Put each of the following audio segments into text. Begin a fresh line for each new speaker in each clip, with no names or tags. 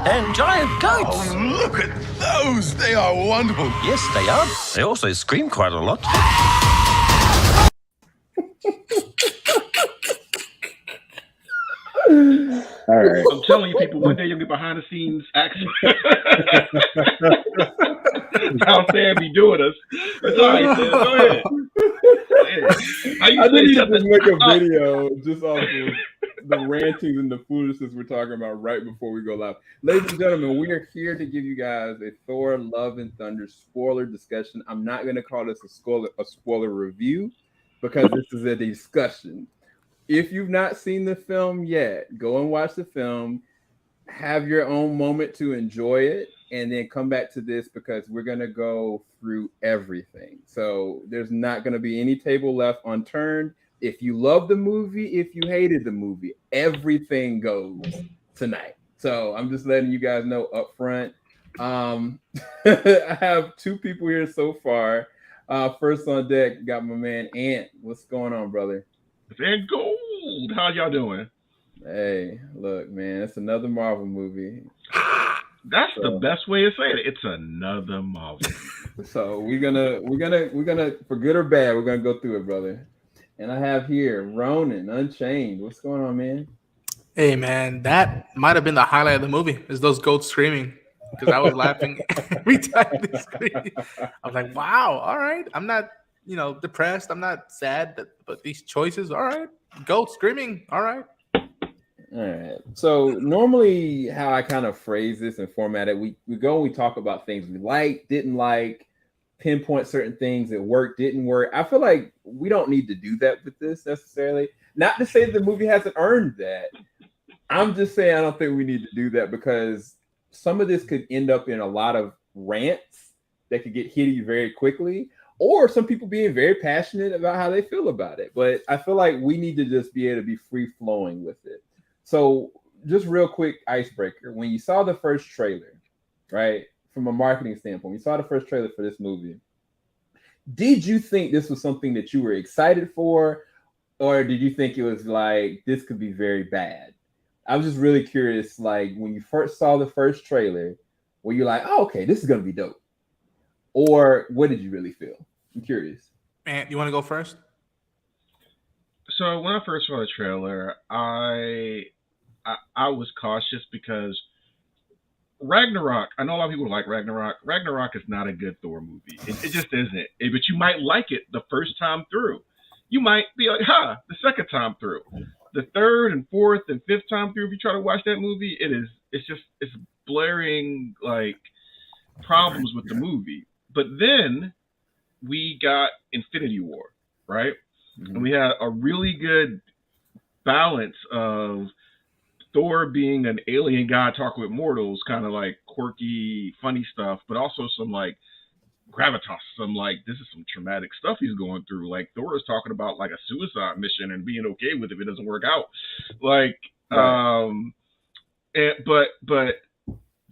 and giant goats.
Oh, look at those! They are wonderful.
Yes, they are. They also scream quite a lot.
All right.
I'm telling you, people, one day you'll get behind the scenes action. How Sam be doing us. It's all right, Sam. Go ahead.
I think you just make a video just off of the rantings and the foolishness we're talking about right before we go live. Ladies and gentlemen, we are here to give you guys a Thor Love and Thunder spoiler discussion. I'm not going to call this a spoiler review because this is a discussion. If you've not seen the film yet, go and watch the film. Have your own moment to enjoy it, and then come back to this because we're going to go through everything. So there's not going to be any table left unturned. If you love the movie, if you hated the movie, everything goes tonight. So I'm just letting you guys know up front. I have two people here so far. First on deck, got my man Ant. What's going on, brother?
And gold. How y'all doing?
Hey, look, man, it's another Marvel movie.
That's the best way to say it. It's another Marvel.
So we're gonna for good or bad, we're gonna go through it, brother. And I have here Ronan Unchained. What's going on, man?
Hey, man, that might have been the highlight of the movie. Is those goats screaming? Because I was laughing every time they screamed. I was like, wow, all right. I'm not, depressed. I'm not sad, but these choices, all right. Goats screaming, all right.
All right. So normally how I kind of phrase this and format it, we go and we talk about things we like, didn't like, pinpoint certain things that worked, didn't work. I feel like we don't need to do that with this necessarily. Not to say the movie hasn't earned that. I'm just saying I don't think we need to do that because some of this could end up in a lot of rants that could get hitty very quickly, or some people being very passionate about how they feel about it. But I feel like we need to just be able to be free flowing with it. So just real quick icebreaker. When you saw the first trailer, right, from a marketing standpoint, you saw the first trailer for this movie, did you think this was something that you were excited for, or did you think it was like, this could be very bad? I was just really curious, like when you first saw the first trailer, were you like, oh, okay, this is going to be dope? Or what did you really feel? I'm curious.
Man, you want to go first?
So when I first saw the trailer, I was cautious because Ragnarok, I know a lot of people like Ragnarok. Ragnarok is not a good Thor movie. It just isn't. But you might like it the first time through. You might be like, the second time through. The third and fourth and fifth time through, if you try to watch that movie, it's blaring like problems with the movie. But then we got Infinity War, right? Mm-hmm. And we had a really good balance of Thor being an alien god talking with mortals, kind of like quirky, funny stuff, but also some like gravitas, some like this is some traumatic stuff he's going through. Like Thor is talking about like a suicide mission and being okay with it if it doesn't work out. Like, right. But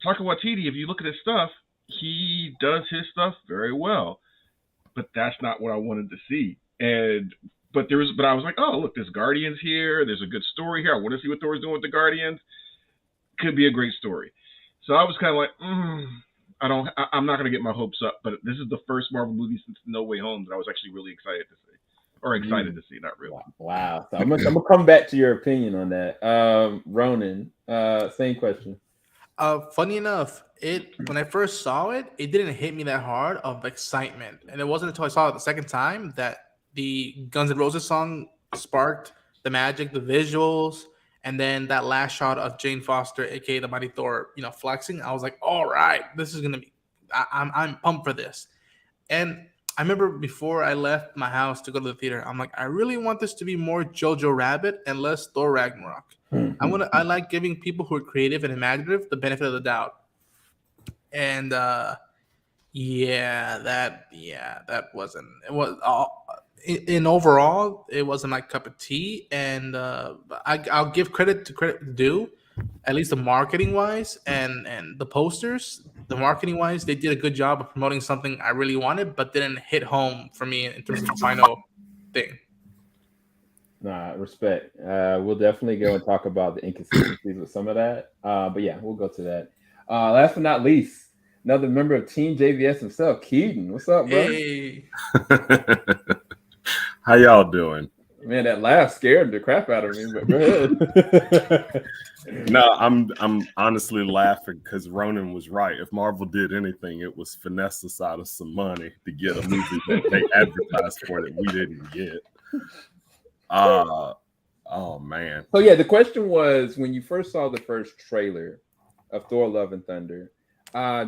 Taika Waititi, if you look at his stuff, he does his stuff very well, but that's not what I wanted to see. But I was like, oh, look, there's Guardians here. There's a good story here. I want to see what Thor's doing with the Guardians. Could be a great story. So I was kind of like, I'm not going to get my hopes up. But this is the first Marvel movie since No Way Home that I was actually really excited to see. Or excited to see, not really.
Wow. So I'm gonna come back to your opinion on that. Ronan, same question.
Funny enough, when I first saw it, it didn't hit me that hard of excitement. And it wasn't until I saw it the second time that the Guns N' Roses song sparked the magic, the visuals, and then that last shot of Jane Foster, aka the Mighty Thor, flexing. I was like, all right, this is gonna be. I'm pumped for this. And I remember before I left my house to go to the theater, I'm like, I really want this to be more Jojo Rabbit and less Thor Ragnarok. Mm-hmm. I like giving people who are creative and imaginative the benefit of the doubt. And that wasn't. It was all. In overall, it wasn't my cup of tea, and I'll give credit to credit due. At least the marketing wise and the posters, the marketing wise, they did a good job of promoting something I really wanted, but didn't hit home for me in terms of the final thing.
Nah, respect. We'll definitely go and talk about the inconsistencies with some of that. But yeah, we'll go to that. Last but not least, another member of Team JVS himself, Keaton. What's up, bro?
Hey,
How y'all doing?
Man, that laugh scared the crap out of me. But go ahead.
No, I'm honestly laughing because Ronan was right. If Marvel did anything, it was finesse us out of some money to get a movie that they advertised for that we didn't get. Oh man.
So yeah, the question was, when you first saw the first trailer of Thor: Love and Thunder,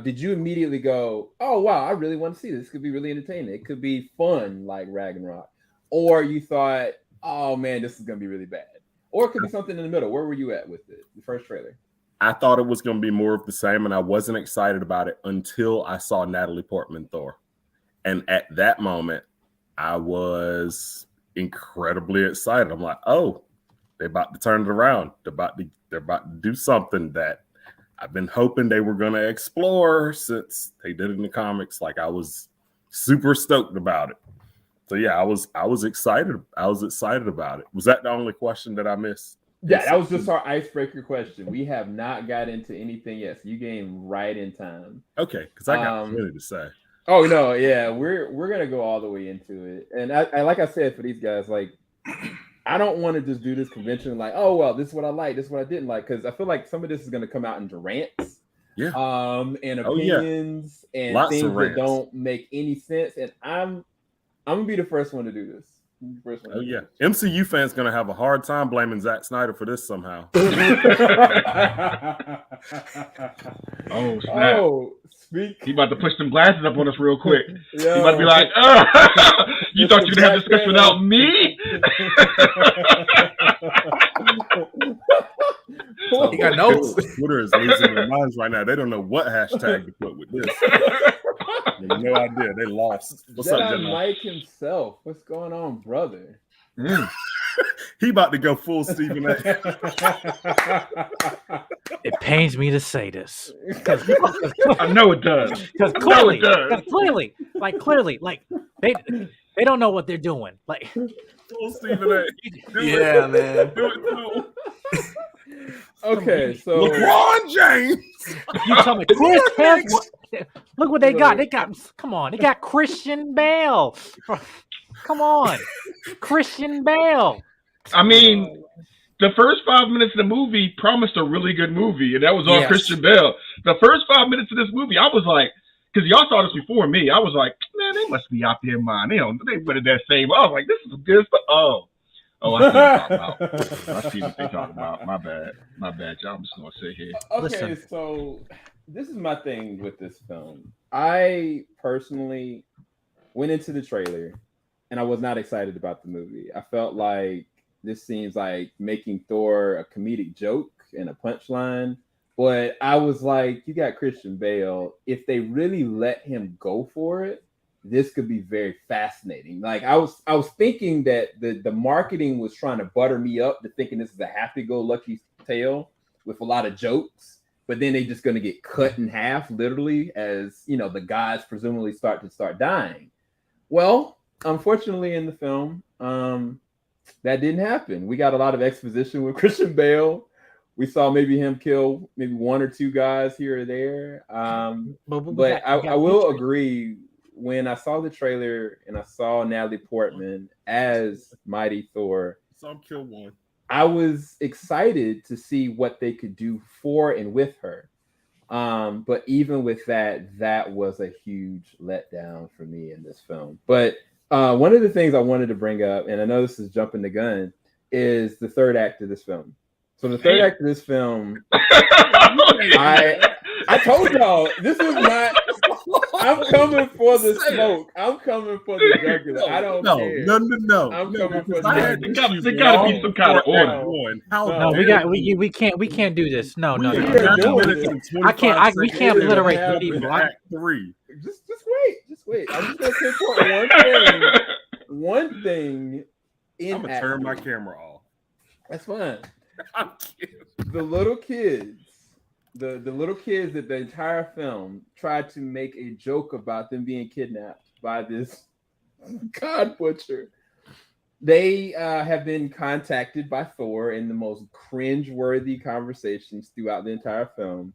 did you immediately go, "Oh wow, I really want to see this. This could be really entertaining. It could be fun like Ragnarok," or you thought, "Oh man, this is gonna be really bad," or it could be something in the middle? Where were you at with it, the first trailer?
I thought it was going to be more of the same, and I wasn't excited about it until I saw Natalie Portman Thor, and at that moment, I was incredibly excited. I'm like, "Oh, they're about to turn it around. They're about to do something that I've been hoping they were going to explore since they did it in the comics." Like, I was super stoked about it. So yeah, I was excited. I was excited about it. Was that the only question that I missed?
Yeah, that was just our icebreaker question. We have not got into anything yet. So you came right in time.
Okay, because I got plenty to say.
Oh no, yeah, we're gonna go all the way into it. And I like I said, for these guys, like, I don't want to just do this convention like, oh well, this is what I like, this is what I didn't like, because I feel like some of this is gonna come out into rants,
Yeah.
and opinions and
Lots of
things that
rants.
don't make any sense. And I'm gonna be the first one to do this.
Oh yeah, MCU fans gonna have a hard time blaming Zack Snyder for this somehow.
Oh snap!
Oh, speak.
He about to push them glasses up on us real quick.
Yo.
He about to be like, "You thought you could have this discussion without me?"
he got notes.
Twitter is losing their minds right now. They don't know what hashtag to put with this. They have no idea. They lost. What's up,
Jedi
Gemini?
Mike himself. What's going on, brother?
He about to go full Stephen A.
It pains me to say this.
I know it does.
Because clearly, like they don't know what they're doing. Like,
Full Stephen A.
Yeah, man.
Do it too.
Okay, so
LeBron James.
you tell me, Chris Hemsworth. Look what they got. They got Christian Bale. Come on, Christian Bale.
I mean, the first 5 minutes of the movie promised a really good movie, and that was all
Yes.
Christian Bale. The first 5 minutes of this movie, I was like, because y'all saw this before me, I was like, man, they must be out there, man. They wanted that same. I was like, this is good stuff. Oh, I see what they talking about. My bad, y'all. I'm just gonna sit here.
okay,
Listen.
so this is my thing with this film. I personally went into the trailer and I was not excited about the movie. I felt like this seems like making Thor a comedic joke and a punchline. But I was like, you got Christian Bale. If they really let him go for it, this could be very fascinating. Like I was thinking that the marketing was trying to butter me up to thinking this is a happy-go-lucky tale with a lot of jokes, but then they're just going to get cut in half, literally, as you know, the gods presumably start dying. Well, unfortunately, in the film, that didn't happen. We got a lot of exposition with Christian Bale. We saw maybe him kill maybe one or two guys here or there. But I will agree, when I saw the trailer and I saw Natalie Portman as Mighty Thor,
Saw him kill one.
I was excited to see what they could do for and with her. But even with that, that was a huge letdown for me in this film. But one of the things I wanted to bring up, and I know this is jumping the gun, is the third act of this film. So the third act of this film, I told y'all, this is not. I'm coming for the smoke. I'm coming for the jugular. I don't care.
No.
I'm coming for the
There
jugular.
There gotta be some kind of order.
No, we can't do this. No.
We
can't obliterate the people.
Act 3.
Just wait. I'm just gonna pinpoint one thing in
I'm gonna
Act
turn my
3.
camera off.
That's fine.
I'm kidding.
The little kids, the little kids that the entire film tried to make a joke about them being kidnapped by this god butcher. They have been contacted by Thor in the most cringe-worthy conversations throughout the entire film.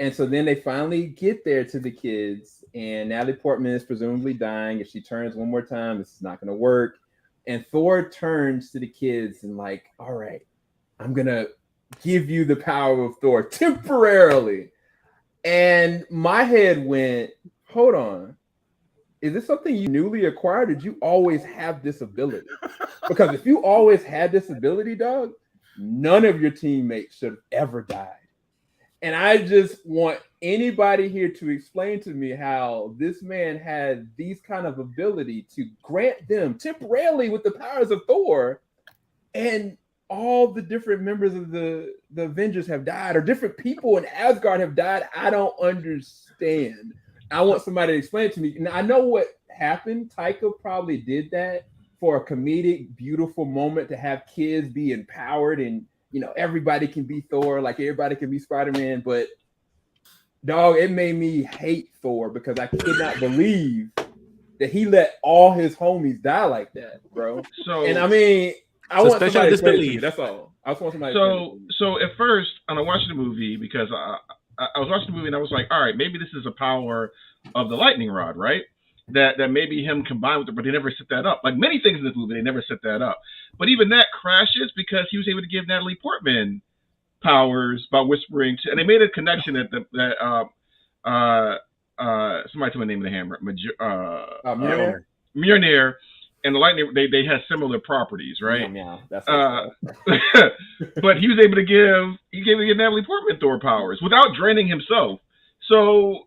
And so then they finally get there to the kids, and Natalie Portman is presumably dying. If she turns one more time, this is not going to work. And Thor turns to the kids and like, all right, I'm going to give you the power of Thor temporarily. And my head went, hold on. Is this something you newly acquired? Did you always have this ability? Because if you always had this ability, dog, none of your teammates should have ever died. And I just want anybody here to explain to me how this man had these kind of ability to grant them temporarily with the powers of Thor, and all the different members of the Avengers have died, or different people in Asgard have died. I don't understand. I want somebody to explain it to me. Now, I know what happened. Taika probably did that for a comedic, beautiful moment to have kids be empowered and, you know, everybody can be Thor, like everybody can be Spider-Man. But, dog, it made me hate Thor because I could not believe that he let all his homies die like that, bro.
So,
and I mean, I want somebody to explain it to me. That's all. I just want somebody to explain it to me.
So at first, and I watched the movie because I was watching the movie and I was like, all right, maybe this is a power of the lightning rod, right? That maybe him combined with it, but they never set that up. Like many things in this movie, they never set that up. But even that crashes because he was able to give Natalie Portman powers by whispering to, and they made a connection that somebody told me the name of the hammer, Mjolnir, and the lightning, they had similar properties, right?
Yeah, that's
but he was able to give Natalie Portman Thor powers without draining himself. So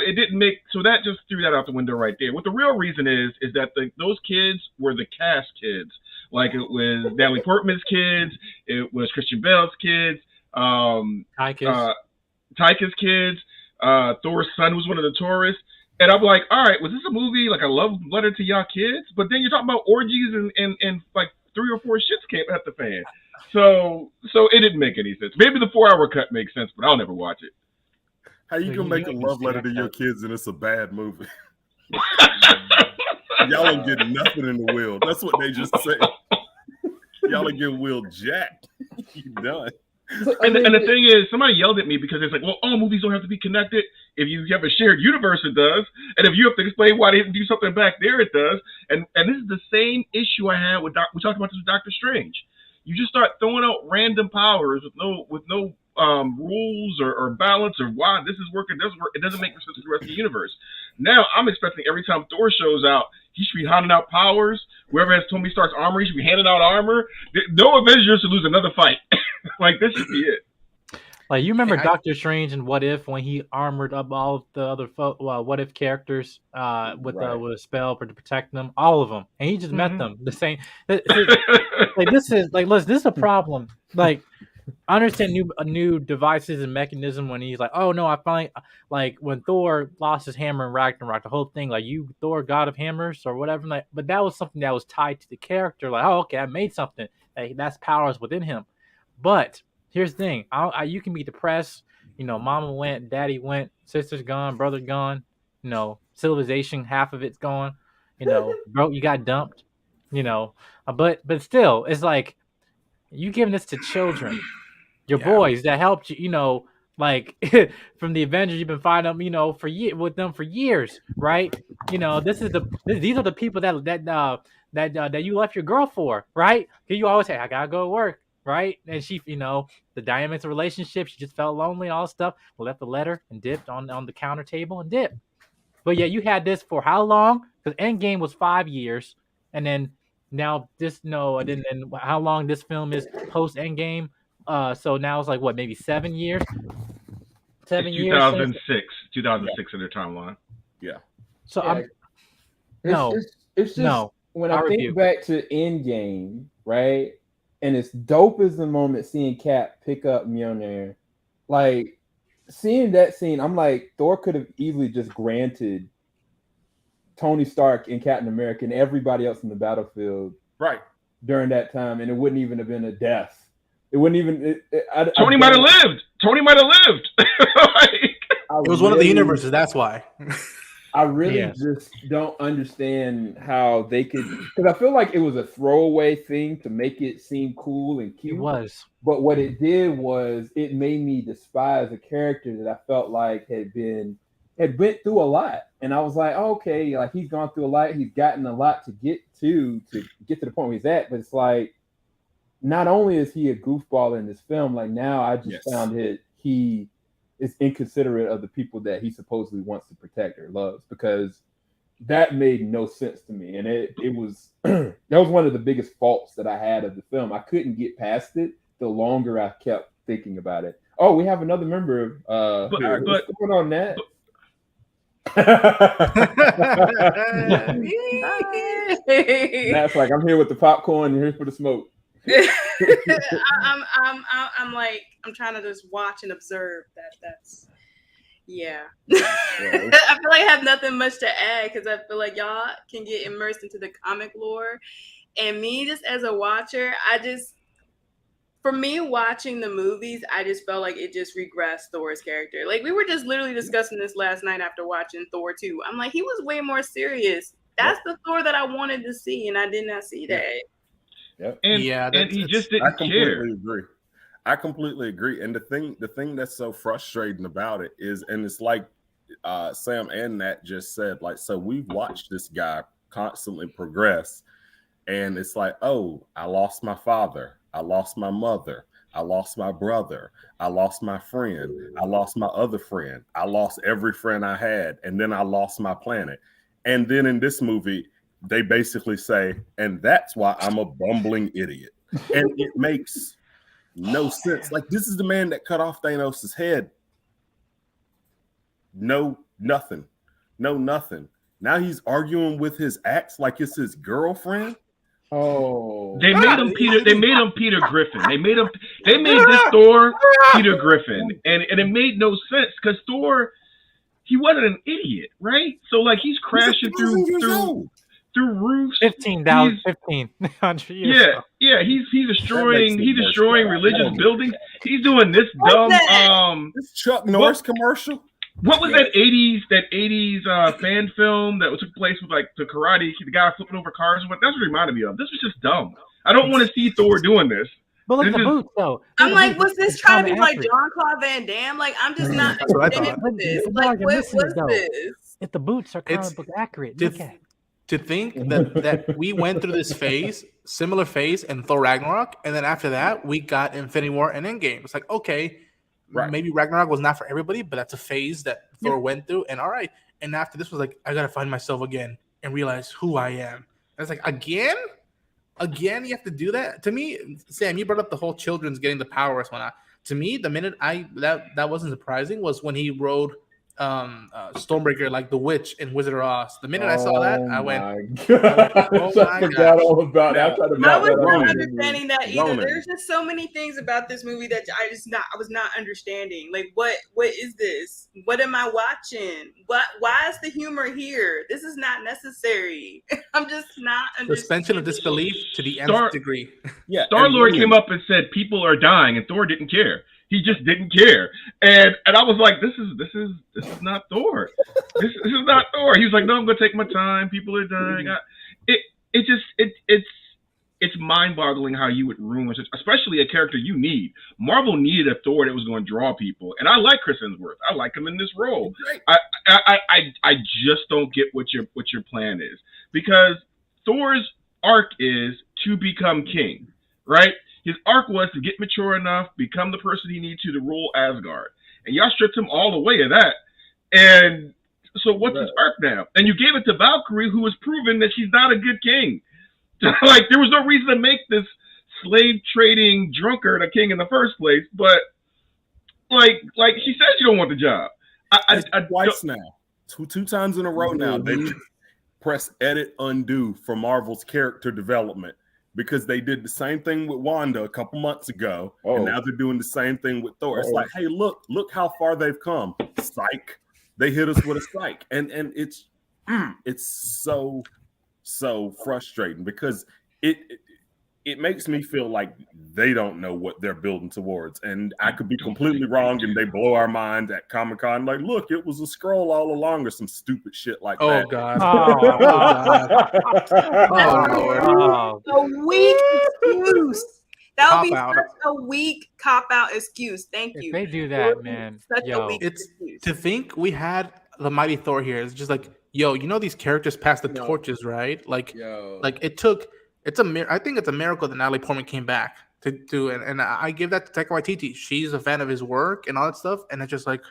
it didn't make, so that just threw that out the window right there. What the real reason is that those kids were the cast kids. Like it was Natalie Portman's kids, it was Christian Bale's kids, Taika's kids, Thor's son was one of the tourists. And I'm like, all right, was this a movie like a love letter to y'all kids? But then you're talking about orgies and like 3 or 4 shits came at the fan. So it didn't make any sense. Maybe the 4-hour cut makes sense, but I'll never watch it.
How you gonna make a love letter to your kids and it's a bad movie? Y'all ain't getting nothing in the will. That's what they just said. Y'all are getting Will jacked. You done.
And the thing is, somebody yelled at me because it's like, well, all movies don't have to be connected. If you have a shared universe, it does. And if you have to explain why they didn't do something back there, it does. And this is the same issue I had with we talked about this with Doctor Strange. You just start throwing out random powers with no rules or balance or why this is working, doesn't work. It doesn't make sense to the rest of the universe. Now I'm expecting every time Thor shows out, he should be handing out powers. Whoever has Tony Stark's armor, he should be handing out armor. No Avengers should lose another fight. Like this should be it.
Like you remember Doctor Strange and What If when he armored up all of the other What If characters with a spell to protect them, all of them, and he just met them the same. Like this is a problem. Like I understand new devices and mechanism when he's like, oh no, I finally like when Thor lost his hammer in Ragnarok, the whole thing like you Thor god of hammers or whatever. Like, but that was something that was tied to the character. Like, oh okay, I made something. Like, that's powers within him. But here's the thing: you can be depressed. You know, mama went, daddy went, sister's gone, brother gone. You know, civilization, half of it's gone. You know, bro, you got dumped. You know, but still, it's like you giving this to children, your boys that helped you. You know, like from the Avengers, you've been fighting them. You know, with them for years, right? You know, these are the people that you left your girl for, right? Because you always say, I gotta go to work. Right, and she, you know, the dynamics of relationship. She just felt lonely, all stuff. Left the letter and dipped on the counter table and dipped. But yeah, you had this for how long? Because Endgame was 5 years, and then now this and then how long this film is post Endgame? So now it's like what, maybe 7 years? 7 years.
2006 in their timeline.
Yeah.
So it's just when I think back to Endgame, right? And as dope as the moment seeing Cap pick up Mjolnir, like seeing that scene, I'm like, Thor could have easily just granted Tony Stark and Captain America and everybody else in the battlefield
right
during that time, and it wouldn't even have been a death. It wouldn't even.
Tony might have lived. Tony might have lived.
It was one of the universes. That's why.
I really
Yes.
just don't understand how they could, because I feel like it was a throwaway thing to make it seem cool and
It
cute.
was.
But what it did was it made me despise a character that I felt like had went through a lot. And I was like, oh, okay, like he's gone through a lot, he's gotten a lot to get to the point where he's at. But it's like, not only is he a goofball in this film, like now I just found it he is inconsiderate of the people that he supposedly wants to protect or loves, because that made no sense to me. And it was that was one of the biggest faults that I had of the film. I couldn't get past it the longer I kept thinking about it. Oh, we have another member here. What's going on, Nat? Nat's like, I'm here with the popcorn, you're here for the smoke.
I'm like, I'm trying to just watch and observe that's yeah. I feel like I have nothing much to add, because I feel like y'all can get immersed into the comic lore, and me just as a watcher, for me watching the movies, I just felt like it just regressed Thor's character. Like, we were just literally discussing this last night after watching Thor 2. I'm like, he was way more serious. That's the Thor that I wanted to see, and I did not see that.
Yep.
And he just didn't care.
I completely agree. And the thing that's so frustrating about it is, and it's like Sam and Nat just said, like, so we've watched this guy constantly progress, and it's like, oh, I lost my father, I lost my mother, I lost my brother, I lost my friend, I lost my other friend, I lost every friend I had, and then I lost my planet. And then in this movie, they basically say, and that's why I'm a bumbling idiot. And it makes no sense. Like, this is the man that cut off Thanos' head. No, nothing. Now he's arguing with his ex like it's his girlfriend.
Oh,
They made him Peter Griffin. They made this Thor Peter Griffin, and it made no sense, because Thor, he wasn't an idiot, right? So like, he's crashing through roofs.
1,500 years.
Yeah. He's destroying religious buildings. He's doing this dumb
this Chuck Norris commercial.
What was that 80s fan film that took place with like the karate, the guy flipping over cars? That's what it reminded me of. This was just dumb. I don't want to see Thor doing this.
But look at the boots, though.
I'm like, was this trying to be like Jean-Claude Van Damme? Like, I'm just not understanding this. Like, what was this?
If the boots are comic book accurate, look at it.
To think that we went through this similar phase in Thor Ragnarok, and then after that we got Infinity War and Endgame. It's like, okay, maybe Ragnarok was not for everybody, but that's a phase that Thor went through, and all right. And after this was like, I gotta find myself again and realize who I am. And it's like, again, you have to do that. To me, Sam, you brought up the whole children's getting the powers and whatnot. To me, the minute that wasn't surprising was when he rode Stormbreaker like the witch in Wizard of Oz. The minute I saw that, I went,
I forgot all about that.
I was not understanding that either. There's just so many things about this movie that I was not understanding. Like, what is this? What am I watching? Why is the humor here? This is not necessary. I'm just not understanding.
Suspension of disbelief to the nth degree.
Yeah,
Star-Lord came up and said people are dying, and Thor didn't care. He just didn't care, and I was like, "This is not Thor. This is not Thor." He was like, "No, I'm gonna take my time. People are dying." It's mind-boggling how you would ruin, especially a character you need. Marvel needed a Thor that was going to draw people, and I like Chris Hemsworth. I like him in this role. I just don't get what your plan is, because Thor's arc is to become king, right? His arc was to get mature enough, become the person he needs to rule Asgard. And y'all stripped him all the way of that. And so what's his arc now? And you gave it to Valkyrie, who has proven that she's not a good king. Like, there was no reason to make this slave trading drunkard a king in the first place. But like she said, you don't want the job.
Twice now. Two times in a row now. They press edit undo for Marvel's character development, because they did the same thing with Wanda a couple months ago, and now they're doing the same thing with Thor. It's like, hey, look how far they've come. Psych. They hit us with a psych. And it's so frustrating, because it makes me feel like they don't know what they're building towards. And I could be completely wrong and they blow our mind at Comic-Con. Like, look, it was a scroll all along or some stupid shit like that.
God.
Oh,
Oh, Lord.
A weak excuse. That would be
Cop-out.
such a weak cop-out excuse. Thank
if
you.
they do that, man,
Such a
yo,
weak
It's
excuse.
to think we had the mighty Thor here. It's just like, yo, you know these characters passed the
No.
torches, right? Like
Yo.
it took. I think it's a miracle that Natalie Portman came back to do it, and I give that to Taika Waititi. She's a fan of his work and all that stuff, and it's just like,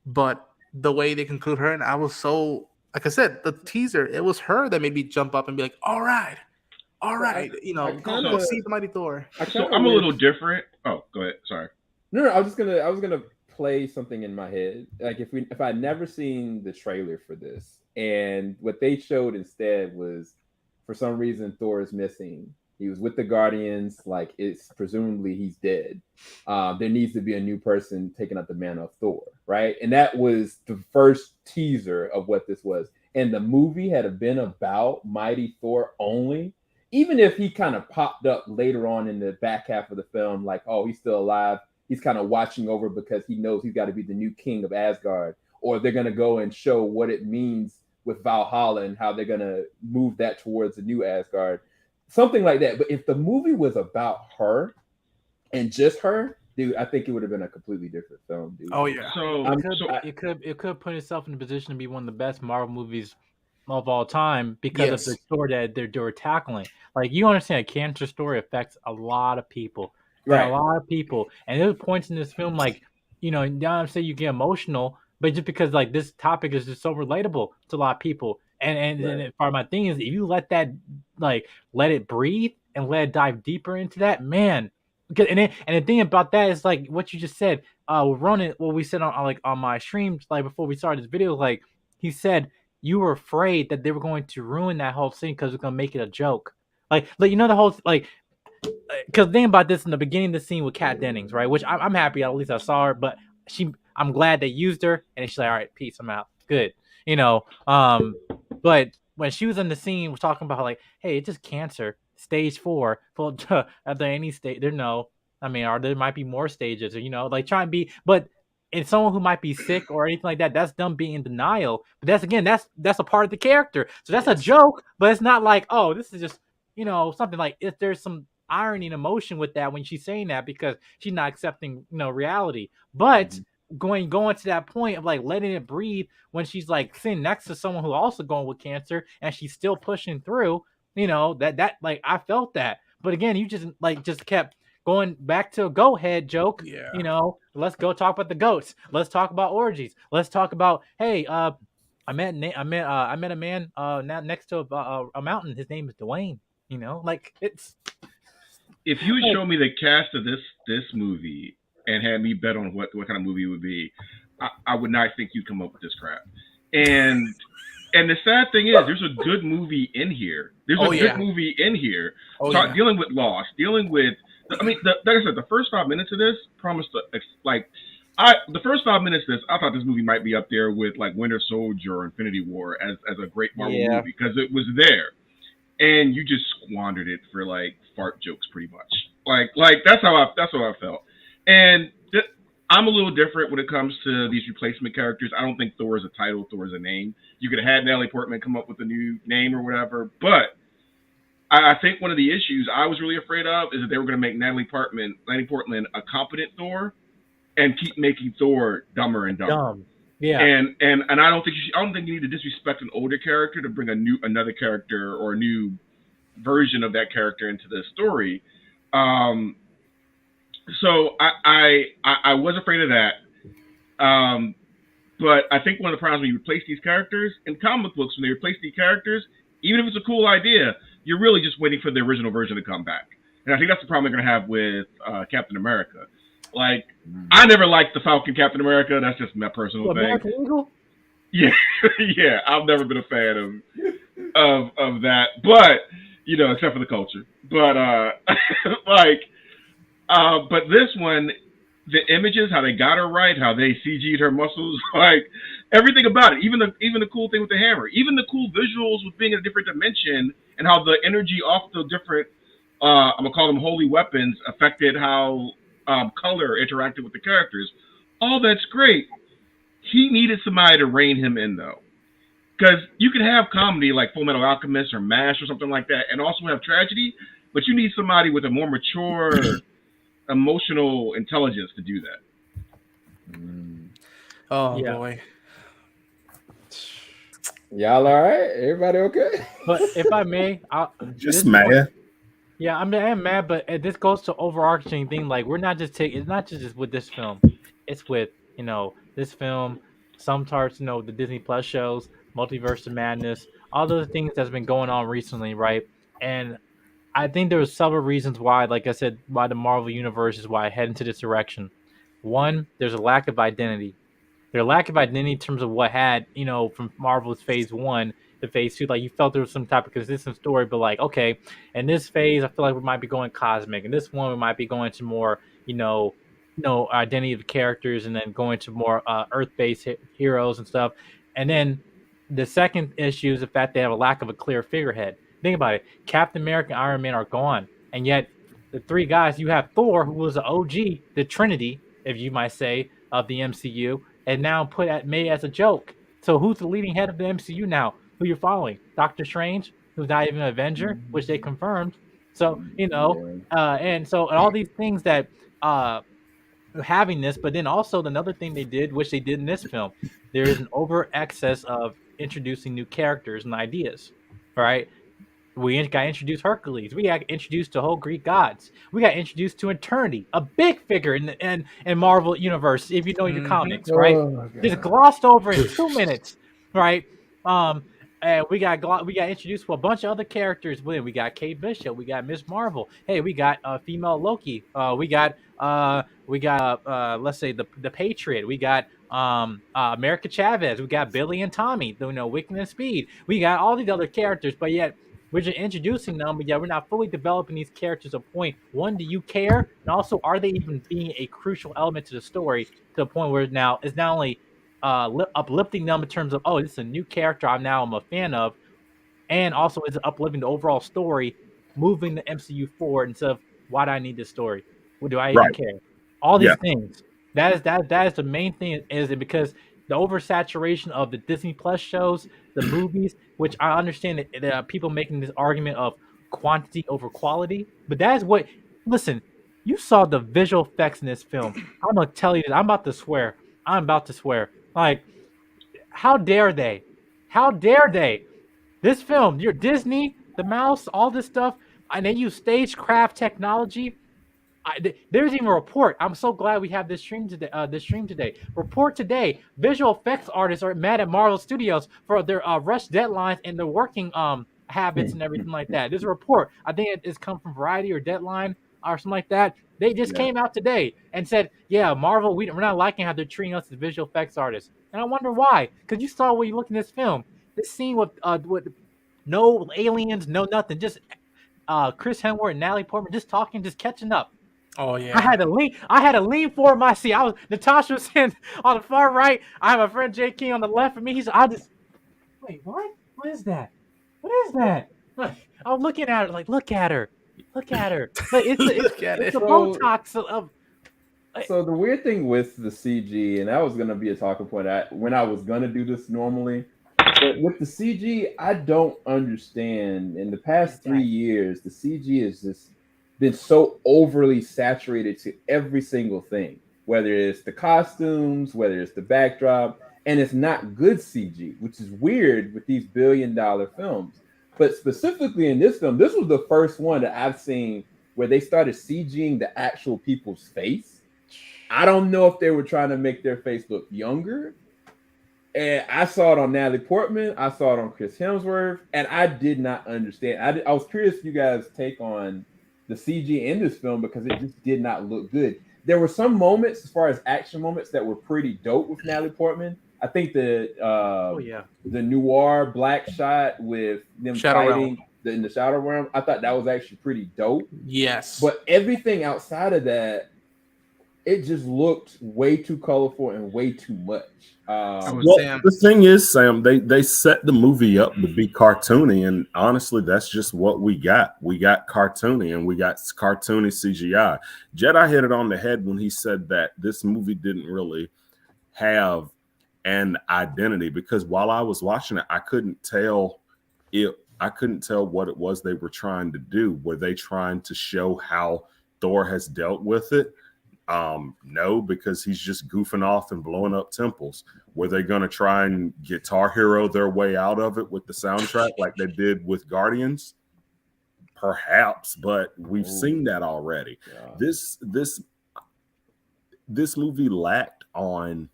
but the way they conclude her, and I was so, like I said, the teaser, it was her that made me jump up and be like, all right, you know, go see the mighty Thor.
So I'm a little different. Oh, go ahead. Sorry.
No, I was gonna play something in my head. Like if I'd never seen the trailer for this, and what they showed instead was, for some reason, Thor is missing. He was with the Guardians. Like, it's presumably he's dead. There needs to be a new person taking up the mantle of Thor, right? And that was the first teaser of what this was. And the movie had been about Mighty Thor only. Even if he kind of popped up later on in the back half of the film, like, oh, he's still alive. He's kind of watching over because he knows he's got to be the new king of Asgard. Or they're going to go and show what it means with Valhalla and how they're going to move that towards the new Asgard. Something like that. But if the movie was about her and just her, dude, I think it would have been a completely different film, dude.
Oh yeah.
So
it could put itself in a position to be one of the best Marvel movies of all time because of the story that they're tackling. Like, you understand, a cancer story affects a lot of people.
Right.
A lot of people. And there's points in this film, like, you know, I'm saying you get emotional, but just because, like, this topic is just so relatable to a lot of people. And part of my thing is, if you let that, like, let it breathe and let it dive deeper into that, man. And the thing about that is, like, what you just said, Ronan, what we said on my stream, like, before we started this video, like, he said you were afraid that they were going to ruin that whole scene because it's going to make it a joke. Like, you know, the whole, like, because think about this in the beginning of the scene with Kat Dennings, right? Which I'm happy, at least I saw her, but I'm glad they used her, and she's like, all right, peace, I'm out. Good. You know, but when she was in the scene, we're talking about, like, hey, it's just cancer, stage 4. Well, are there any stage? There no. I mean, there might be more stages, or, you know, like, try and be, but in someone who might be sick or anything like that, that's them being in denial. But that's a part of the character. So that's a joke, but it's not like, oh, this is just, you know, something like, if there's some irony and emotion with that when she's saying that because she's not accepting, you know, reality. But going to that point of, like, letting it breathe when she's, like, sitting next to someone who also going with cancer and she's still pushing through, you know, that like, I felt that. But again, you just kept going back to a go ahead joke.
Yeah.
You know, let's go talk about the goats. Let's talk about orgies. Let's talk about, hey, I met a man next to a mountain. His name is Dwayne. You know, like, it's.
If you would show me the cast of this movie and had me bet on what kind of movie it would be, I would not think you'd come up with this crap. And the sad thing is, there's a good movie in here. Good movie in here. Dealing with loss, dealing with. I mean, like I said, the first 5 minutes of this promised to, the first 5 minutes of this, I thought this movie might be up there with, like, Winter Soldier or Infinity War as a great Marvel movie, because it was there. And you just squandered it for, like, fart jokes, pretty much. Like that's how I felt. And I'm a little different when it comes to these replacement characters. I don't think Thor is a title, Thor is a name. You could have had Natalie Portman come up with a new name or whatever, but I think one of the issues I was really afraid of is that they were going to make Natalie Portman a competent Thor, and keep making Thor dumber and dumber.
Dumb. Yeah.
And I don't think you need to disrespect an older character to bring another character or a new version of that character into the story. So I was afraid of that. But I think one of the problems when you replace these characters in comic books, when they replace these characters, even if it's a cool idea, you're really just waiting for the original version to come back. And I think that's the problem they're going to have with Captain America. Like, I never liked the Falcon Captain America. That's just my personal thing.
American Eagle?
Yeah, yeah. I've never been a fan of that. But, you know, except for the culture. But but this one, the images, how they got her right, how they CG'd her muscles, like everything about it. Even the cool thing with the hammer, even the cool visuals with being in a different dimension and how the energy off the different I'm gonna call them holy weapons, affected how color interacted with the characters. All that's great. He needed somebody to rein him in though, because you can have comedy like Full Metal Alchemist or MASH or something like that, and also have tragedy, but you need somebody with a more mature emotional intelligence to do that.
Oh
Yeah.
boy.
Y'all all right? Everybody okay?
But if I may,
Just mad.
Yeah, I am mad, but this goes to overarching thing. Like we're not just taking. It's not just with this film. It's with this film, some parts. The Disney Plus shows, Multiverse of Madness, all those things that's been going on recently, right? And I think there was several reasons why, like I said, why the Marvel universe is why I head into this direction. One, there's a lack of identity. Their lack of identity in terms of what had, from Marvel's phase 1 to phase 2, like you felt there was some type of consistent story, but like, okay, in this phase, I feel like we might be going cosmic. In this one, we might be going to more, identity of the characters, and then going to more Earth-based heroes and stuff. And then the second issue is the fact they have a lack of a clear figurehead. Think about it: Captain America and Iron Man are gone, and yet the three guys you have Thor, who was the OG, the Trinity, if you might say, of the MCU. And now made as a joke. So who's the leading head of the MCU now? Who you're following? Doctor Strange, who's not even an Avenger, which they confirmed. So and all these things that having this, but then also another thing they did, which they did in this film, there is an over excess of introducing new characters and ideas. Right? We got introduced Hercules. We got introduced to whole Greek gods. We got introduced to Eternity, a big figure in Marvel universe. If you know your comics, right? Just glossed over in 2 minutes, right? And we got introduced to a bunch of other characters. We got Kate Bishop. We got Miss Marvel. Hey, we got female Loki. We got let's say the Patriot. We got America Chavez. We got Billy and Tommy. Wiccan and Speed. We got all these other characters, but yet we're just introducing them, but yeah, we're not fully developing these characters to a point. One, do you care? And also, are they even being a crucial element to the story to the point where now it's not only uplifting them in terms of, oh, this is a new character I'm a fan of, and also is uplifting the overall story, moving the MCU forward instead of, why do I need this story? What do I even care? All these things. That is the main thing, is it because the oversaturation of the Disney Plus shows, the movies, which I understand that there are people making this argument of quantity over quality, but that is what. Listen, you saw the visual effects in this film. I'm gonna tell you this. I'm about to swear. Like, how dare they? How dare they? This film, your Disney, the mouse, all this stuff, and they use stagecraft technology. There's even a report. I'm so glad we have this stream today. Report today: visual effects artists are mad at Marvel Studios for their rush deadlines and their working habits and everything like that. There's a report. I think it's come from Variety or Deadline or something like that. They just came out today and said, "Yeah, Marvel, we're not liking how they're treating us as visual effects artists." And I wonder why. Because you saw when you look in this film, this scene with no aliens, no nothing, just Chris Hemsworth and Natalie Portman just talking, just catching up.
Oh yeah.
I had to lean forward my seat. Natasha was sitting on the far right. I have a friend Jay King on the left of me. Wait, what? What is that? What is that? I'm looking at her like, look at her. Like it's the Botox of.
So the weird thing with the CG, and that was gonna be a talking point when I was gonna do this normally, but with the CG, I don't understand. In the past 3 years, the CG has just been so overly saturated to every single thing, whether it's the costumes, whether it's the backdrop, and it's not good CG, which is weird with these billion-dollar films. But specifically in this film, this was the first one that I've seen where they started CGing the actual people's face. I don't know if they were trying to make their face look younger. And I saw it on Natalie Portman. I saw it on Chris Hemsworth. And I did not understand. I was curious you guys' take on the CG in this film because it just did not look good. There were some moments, as far as action moments, that were pretty dope with Natalie Portman. I think the noir black shot with them fighting in the Shadow Realm, I thought that was actually pretty dope.
Yes.
But everything outside of that, it just looked way too colorful and way too much.
The thing is, Sam, they set the movie up to be cartoony, and honestly, that's just what we got. We got cartoony, and we got cartoony CGI. Jedi hit it on the head when he said that this movie didn't really have an identity, because while I was watching it, I couldn't tell what it was they were trying to do. Were they trying to show how Thor has dealt with it? No, because he's just goofing off and blowing up temples. Were they going to try and Guitar Hero their way out of it with the soundtrack like they did with Guardians? Perhaps, but we've seen that already. Yeah. This movie lacked on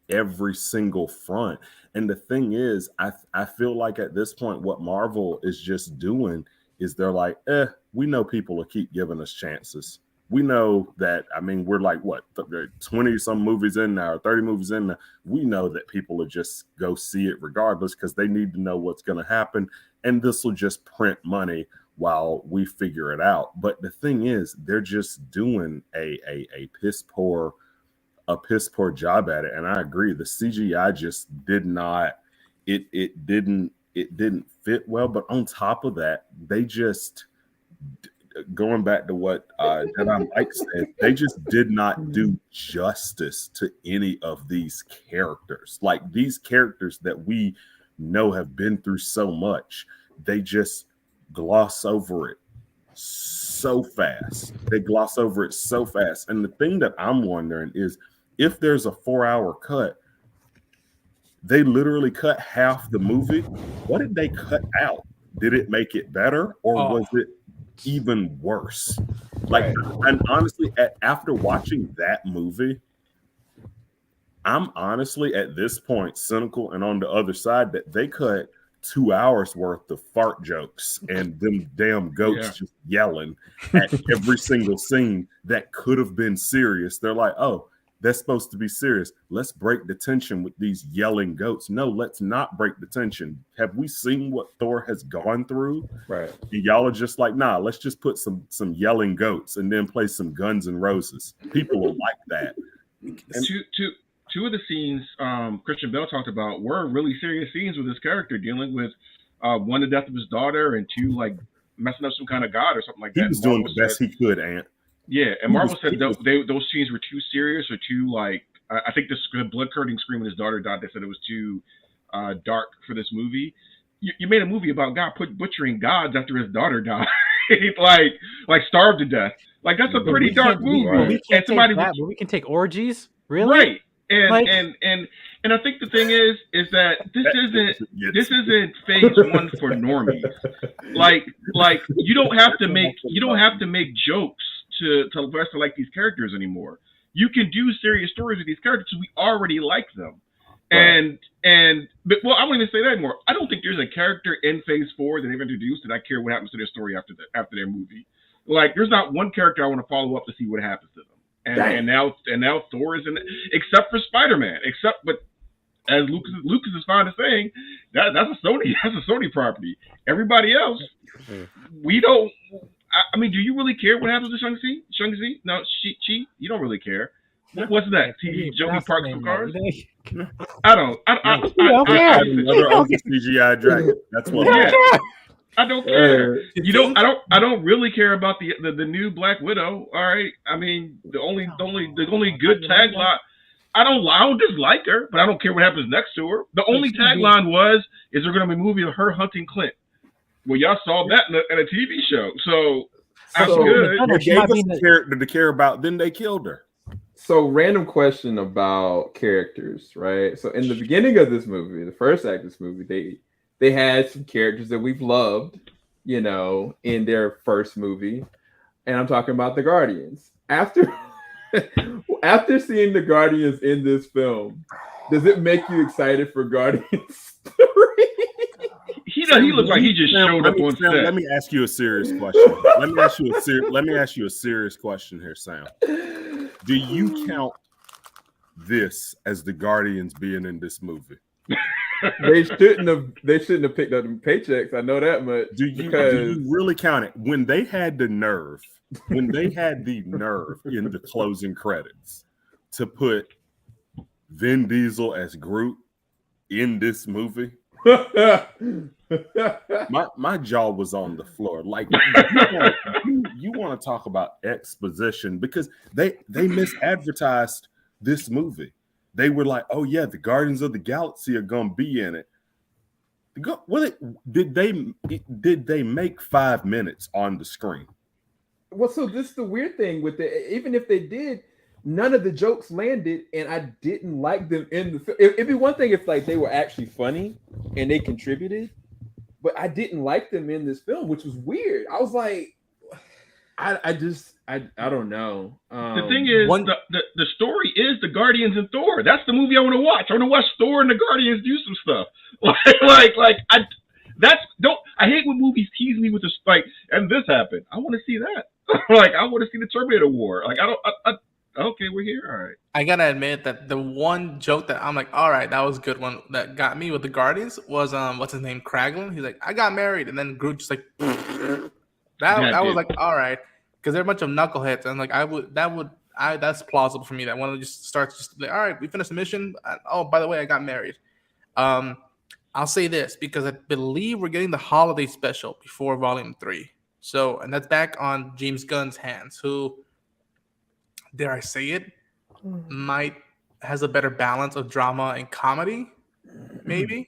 every single front. And the thing is, I feel like at this point, what Marvel is just doing is they're like, we know people will keep giving us chances. We know that, I mean, we're like, what, 20 some movies in now, or 30 movies in now. We know that people will just go see it regardless because they need to know what's going to happen. And this will just print money while we figure it out. But the thing is, they're just doing a piss poor job at it. And I agree. The CGI just did not, it didn't fit well. But on top of that, they just, going back to what Jedi Mike said, they just did not do justice to any of these characters. Like, these characters that we know have been through so much, they just gloss over it so fast. And the thing that I'm wondering is, if there's a 4-hour cut, they literally cut half the movie. What did they cut out? Did it make it better, or was it even worse? Like, and honestly, after watching that movie, I'm honestly at this point cynical and on the other side that they cut 2 hours worth of fart jokes and them damn goats just yelling at every single scene that could have been serious. They're like, oh, that's supposed to be serious. Let's break the tension with these yelling goats. No, let's not break the tension. Have we seen what Thor has gone through? Right. And y'all are just like, nah, let's just put some yelling goats and then play some Guns N' Roses. People will like that. And
two of the scenes Christian Bale talked about were really serious scenes with his character, dealing with one, the death of his daughter, and two, like messing up some kind of god or something like that.
He was doing the best he could, Ant.
Yeah, and Marvel said those scenes were too serious or too, like, I think the blood-curdling scream when his daughter died, they said it was too dark for this movie. You made a movie about God butchering gods after his daughter died, like starved to death. Like, that's a pretty dark movie.
We can take orgies, really?
Right. And I think the thing is that this isn't phase one for normies. Like you don't have to make jokes to like these characters anymore. You can do serious stories with these characters. We already like them. Right. But I won't even say that anymore. I don't think there's a character in phase 4 that they've introduced that I care what happens to their story after their movie. Like, there's not one character I want to follow up to see what happens to them. And now Thor is in it, except for Spider-Man. But as Lucas is fond of saying, that's a Sony property. Everybody else, we don't. I mean, do you really care what happens to Shang-Chi? No, Chi, you don't really care. What's that? TV Joey Parks for cars? I don't. I
another ugly CGI dragon. That's what.
I don't care. I don't really care about the new Black Widow. All right. I mean, the only good tagline. I don't dislike her, but I don't care what happens next to her. The only tagline is there going to be a movie of her hunting Clint. Well, y'all saw that in a TV show, so that's good.
They gave us a character to care about, then they killed her.
So, random question about characters, right? So, in the beginning of this movie, the first act of this movie, they had some characters that we've loved, in their first movie, and I'm talking about the Guardians. After seeing the Guardians in this film, does it make you excited for Guardians 3?
He looks like he just showed up on set.
Let me ask you a serious question. Let me ask you a serious question here, Sam. Do you count this as the Guardians being in this movie?
They shouldn't have picked up the paychecks. I know that much.
Do you really count it? When they had the nerve in the closing credits to put Vin Diesel as Groot in this movie, my jaw was on the floor. Like, you want to talk about exposition, because they misadvertised this movie. They were like, "Oh yeah, the Guardians of the Galaxy are gonna be in it." Did they make 5 minutes on the screen?
Well, so this is the weird thing with it. Even if they did, none of the jokes landed, and I didn't like them in the film. It'd be one thing if like they were actually funny and they contributed, but I didn't like them in this film, which was weird. I was like, I don't know.
The thing is, the story is the Guardians and Thor. That's the movie I want to watch. I want to watch Thor and the Guardians do some stuff. I hate when movies tease me with this, like, and this happened. I want to see that. Like, I want to see the Terminator War. Like, okay, we're here. All right.
I gotta admit that the one joke that I'm like, all right, that was a good one that got me with the Guardians was what's his name, Kraglin. He's like, I got married, and then Groot just like that was like, all right, because they're a bunch of knuckleheads, and like that's plausible for me. That one just starts just like, all right, we finished the mission. Oh, by the way, I got married. I'll say this because I believe we're getting the holiday special before Volume 3. So, and that's back on James Gunn's hands, who, dare I say it, has a better balance of drama and comedy, maybe.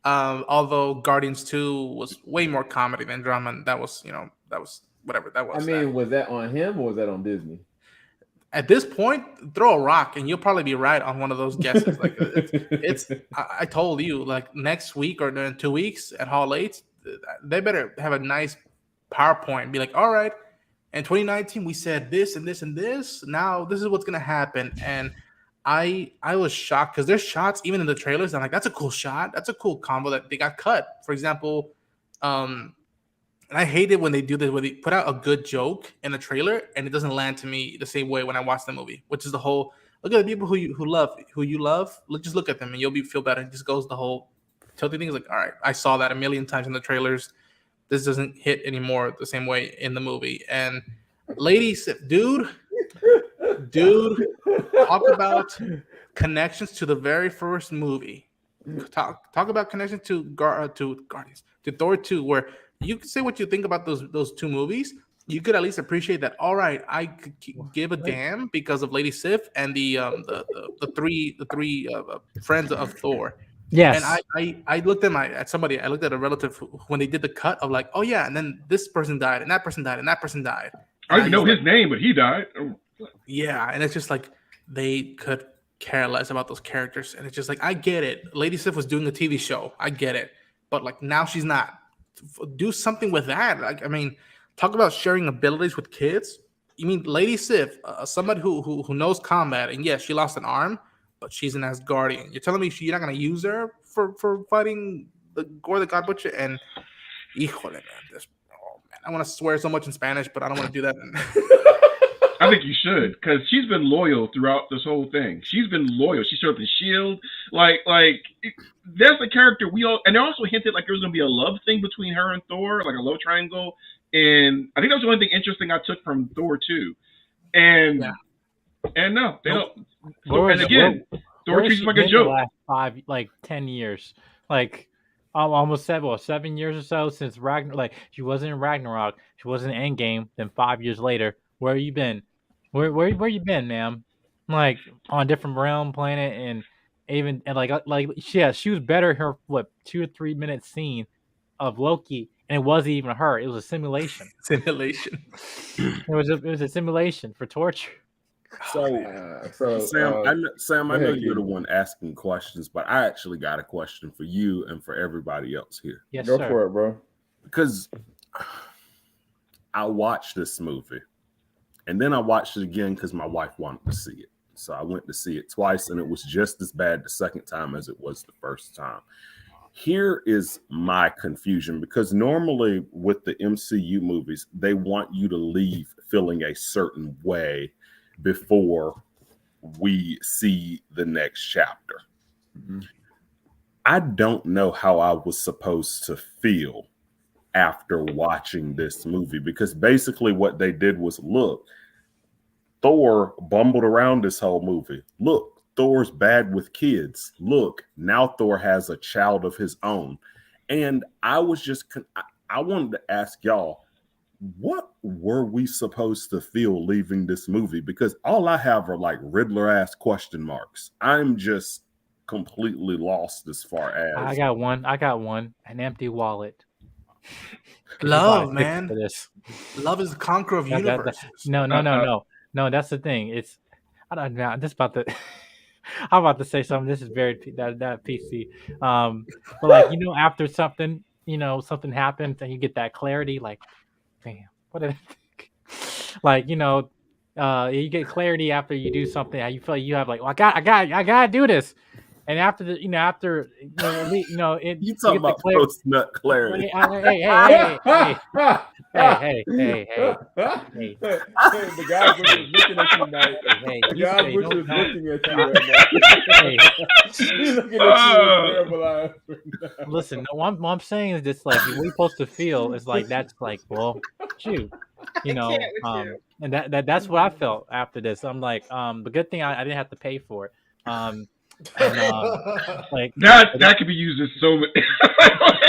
Although Guardians 2 was way more comedy than drama, and that was whatever that was.
I mean, was that on him or was that on Disney?
At this point, throw a rock and you'll probably be right on one of those guesses. Like I told you, like next week or in 2 weeks at Hall 8, they better have a nice PowerPoint and be like, all right, in 2019 we said this and this and this. Now this is what's gonna happen. And I was shocked because there's shots even in the trailers. I'm like, that's a cool shot. That's a cool combo that they got cut. For example, and I hate it when they do this, where they put out a good joke in a trailer and it doesn't land to me the same way when I watch the movie, which is the whole, look at the people who you love. Just look at them and you'll feel better. It just goes the whole tilting thing. Is like, all right, I saw that a million times in the trailers. This doesn't hit anymore the same way in the movie. And ladies, dude, talk about connections to the very first movie. Talk about connections to Guardians, to Thor 2, where you can say what you think about those two movies. You could at least appreciate that. All right, I could give a damn because of Lady Sif and the three friends of Thor.
Yes.
And I looked at a relative when they did the cut of like, oh yeah, and then this person died, and that person died, and that person died.
I don't even know his name, but he died.
Yeah, and it's just like they could care less about those characters, and it's just like, I get it. Lady Sif was doing a TV show, I get it, but like now she's not. Do something with that. Like, I mean, talk about sharing abilities with kids. You mean Lady Sif, somebody who knows combat, and yes, she lost an arm, but she's an Asgardian. You're telling me you're not going to use her for fighting the Gore the God Butcher? And híjole, man, I want to swear so much in Spanish, but I don't want to do that.
I think you should, because she's been loyal throughout this whole thing. She's been loyal. She showed up in S.H.I.E.L.D. That's a character we all, and they also hinted like there was going to be a love thing between her and Thor, like a love triangle. And I think that was the only thing interesting I took from Thor 2. And no, they don't. And again, Thor treats him like a joke.
The last 10 years, like almost 7 years or so since Ragnarok. Like, she wasn't in Ragnarok, she wasn't in Endgame. Then 5 years later, where you been? Where you been, ma'am? Like on a different realm, planet, and she was better in her 2 or 3 minute scene of Loki, and it wasn't even her. It was a simulation.
It
was a simulation for torture.
Sam, I know you're the one asking questions, but I actually got a question for you and for everybody else here.
Yes,
Go
sir.
for it, bro.
Because I watched this movie, and then I watched it again because my wife wanted to see it. So I went to see it twice, and it was just as bad the second time as it was the first time. Here is my confusion, because normally with the MCU movies, they want you to leave feeling a certain way before we see the next chapter. Mm-hmm. I don't know how I was supposed to feel after watching this movie, because basically what they did was, look, Thor bumbled around this whole movie. Look, Thor's bad with kids. Look, now Thor has a child of his own. And I was just, I wanted to ask y'all, what were we supposed to feel leaving this movie? Because all I have are like Riddler-ass question marks. I'm just completely lost as far as.
I got one. An empty wallet.
Love, man.
For this.
Love is the conqueror of universes.
No. That's the thing. It's I don't know. I'm just about to. I'm about to say something. This is very that PC. But like after something something happens and you get that clarity, like, damn, what did I think? Like you get clarity after you do something. You feel like you have like, well, I gotta do this. And after the,
you talking about post-nut clarity?
Hey!
The guy was looking at you, Mike. The guy was looking at you right now. He's looking at you with terrible eyes.
Listen, what I'm saying is just like what you're supposed to feel is like that's like, well, shoot, and that's what I felt after this. I'm like, the good thing I didn't have to pay for it. Like
that could be used as so many.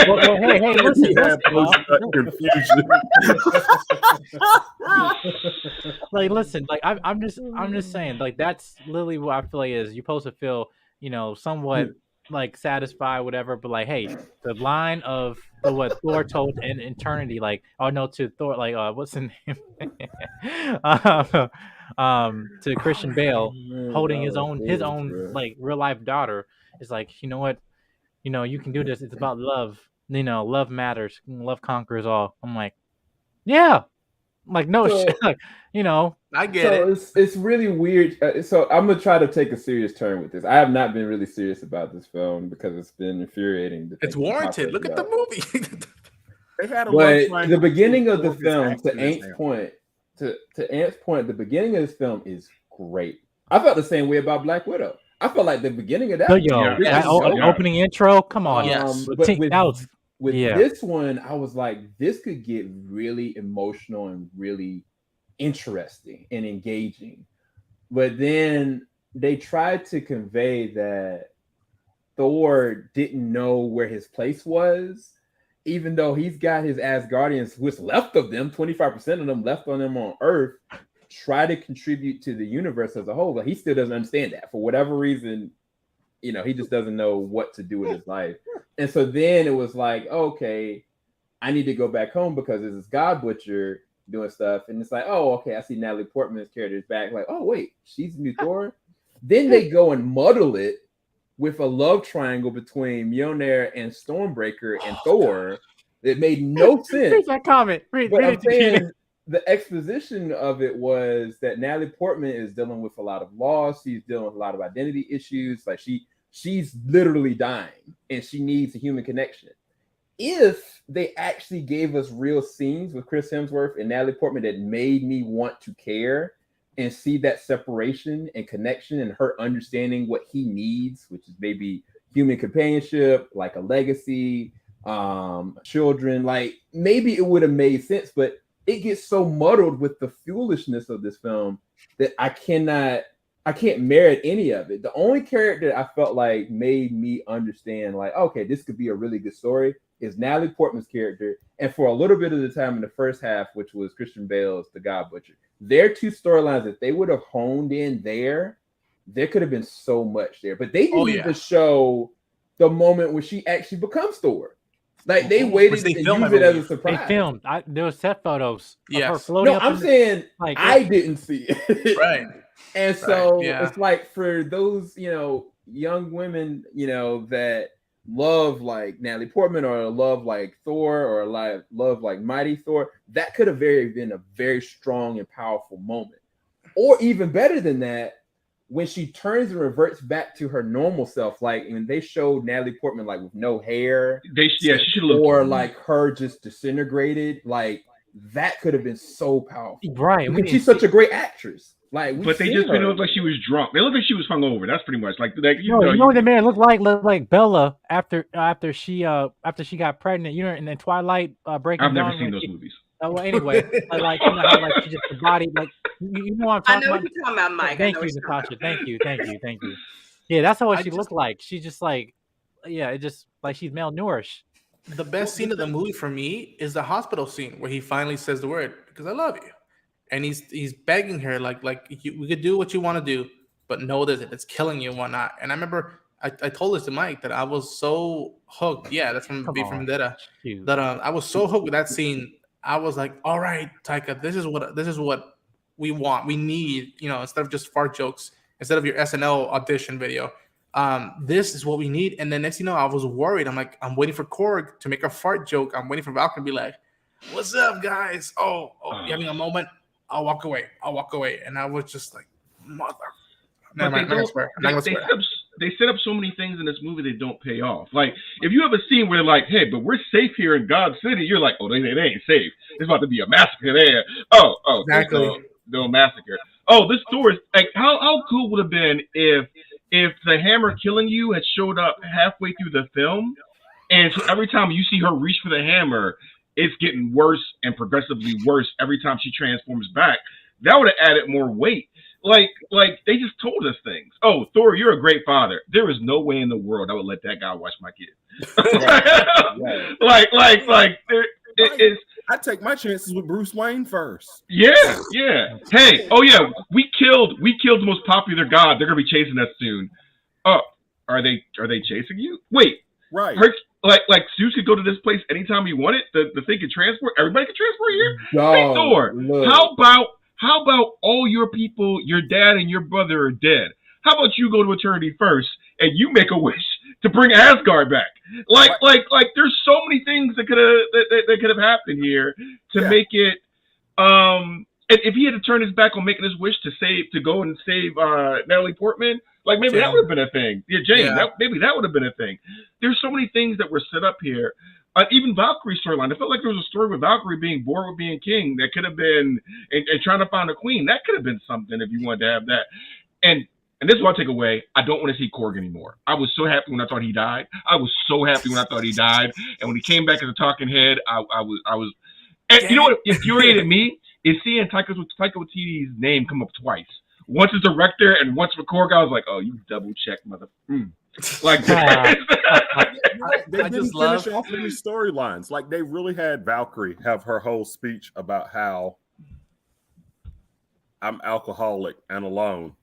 well, hey, listen,
confusion.
Like, listen, like I'm just saying, like that's literally what I feel like is you're supposed to feel, somewhat like satisfied, whatever. But like, hey, the line of what Thor told in Eternity, like, to Thor, like, what's the name? To Christian Bale holding his own like real life daughter is like, you know what, you can do this. It's about love. Love matters. Love conquers all. I'm like, yeah, like no shit. Like,
I get it.
It's really weird. So I'm gonna try to take a serious turn with this. I have not been really serious about this film because it's been infuriating.
It's warranted. Look at the movie.
They had
the beginning of the film, to Ant's point. To Ant's point, the beginning of this film is great. I felt the same way about Black Widow. I felt like the beginning of that.
Opening intro. Come on,
but with this one, I was like, this could get really emotional and really interesting and engaging. But then they tried to convey that Thor didn't know where his place was. Even though he's got his Asgardians, what's left of them, 25% of them left on them on Earth, try to contribute to the universe as a whole, but he still doesn't understand that. For whatever reason, he just doesn't know what to do with his life. And so then it was like, okay, I need to go back home because there's this God Butcher doing stuff. And it's like, oh, okay, I see Natalie Portman's character is back. Like, oh, wait, she's the new Thor? Then they go and muddle it with a love triangle between Mjolnir and Stormbreaker and Thor that made no sense.
Read that comment. Read
I'm saying the exposition of it was that Natalie Portman is dealing with a lot of loss. She's dealing with a lot of identity issues. Like she's literally dying and she needs a human connection. If they actually gave us real scenes with Chris Hemsworth and Natalie Portman that made me want to care and see that separation and connection and her understanding what he needs, which is maybe human companionship, like a legacy, children, like maybe it would have made sense, but it gets so muddled with the foolishness of this film that I can't merit any of it. The only character I felt like made me understand, like, okay, this could be a really good story is Natalie Portman's character. And for a little bit of the time in the first half, which was Christian Bale's The God Butcher, their two storylines, if they would have honed in there could have been so much there. But they didn't even show the moment when she actually becomes Thor. Like they waited to use it as a surprise.
They filmed. There were set photos.
Yes.
No, I'm saying like I didn't see it.
Right.
And so it's like for those, young women, that love like Natalie Portman or love like Thor or love like Mighty Thor, that could have been a very strong and powerful moment. Or even better than that, when she turns and reverts back to her normal self, like when they showed Natalie Portman like with no hair,
she should look,
or like her just disintegrated, like that could have been so powerful,
right?
Because she's such a great actress. Like,
but they just made it look like she was drunk. They looked like she was hungover. That's pretty much like
you know what the man looked like Bella after she got pregnant. And then Twilight Breaking Dawn.
I've never seen those movies.
Oh, well, anyway, like you know how like she just the body like you know what I'm
I
talking
know
about.
what you're talking about, Mike. I
Thank
know
you,
what you're talking
Natasha. Thank you. Yeah, that's how
I
she
just
looked like. She just like, yeah, it just like she's malnourished.
the best scene of the movie for me is the hospital scene where he finally says the word because I love you, and he's begging her like we could do what you want to do, but know that it's killing you and whatnot. And I remember I told this to Mike that I was so hooked. Yeah, that's from
Come
V from
on,
Vendetta.
shoot.
That I was so hooked with that scene. I was like, all right, Taika, this is what we want. We need, instead of just fart jokes, instead of your SNL audition video. This is what we need. And then next thing you know, I was worried. I'm like, I'm waiting for Korg to make a fart joke. I'm waiting for Valkyrie to be like, what's up, guys? Oh, you having a moment? I'll walk away. And I was just like, mother.
But
Never mind, I'm not gonna swear.
They set up so many things in this movie that don't pay off. Like, if you have a scene where they're like, hey, but we're safe here in God City, you're like, oh, they ain't safe. There's about to be a massacre there. Oh,
Exactly.
no massacre. Oh, this Thor is, like, how cool would have been if the hammer killing you had showed up halfway through the film, and so every time you see her reach for the hammer, it's getting worse and progressively worse every time she transforms back. That would have added more weight. Like they just told us things. Oh, Thor, you're a great father. There is no way in the world I would let that guy watch my kid.
Right.
Like it's.
I take my chances with Bruce Wayne first.
Yeah. Hey, we killed the most popular god. They're gonna be chasing us soon. Oh, are they chasing you? Wait,
right?
Like Zeus could go to this place anytime he wanted. The thing can transport. Everybody can transport here.
Dog,
Hey, Thor,
look.
how about all your people, your dad and your brother are dead? How about you go to eternity first and you make a wish to bring Asgard back? Like there's so many things that could have happened here to make it. And if he had to turn his back on making his wish to go and save Natalie Portman, like maybe that would have been a thing. Yeah, Jane, maybe that would have been a thing. There's so many things that were set up here. Even Valkyrie's storyline. I felt like there was a story with Valkyrie being bored with being king that could have been and trying to find a queen. That could have been something if you wanted to have that. And this is what I take away. I don't want to see Korg anymore. I was so happy when I thought he died. And when he came back as a talking head, I was. And you know what infuriated me is seeing Taika Waititi's name come up twice. Once as director and once for Korg. I was like, oh, you double check, mother. Like
they didn't finish off any storylines. Like they really had Valkyrie have her whole speech about how I'm alcoholic and alone,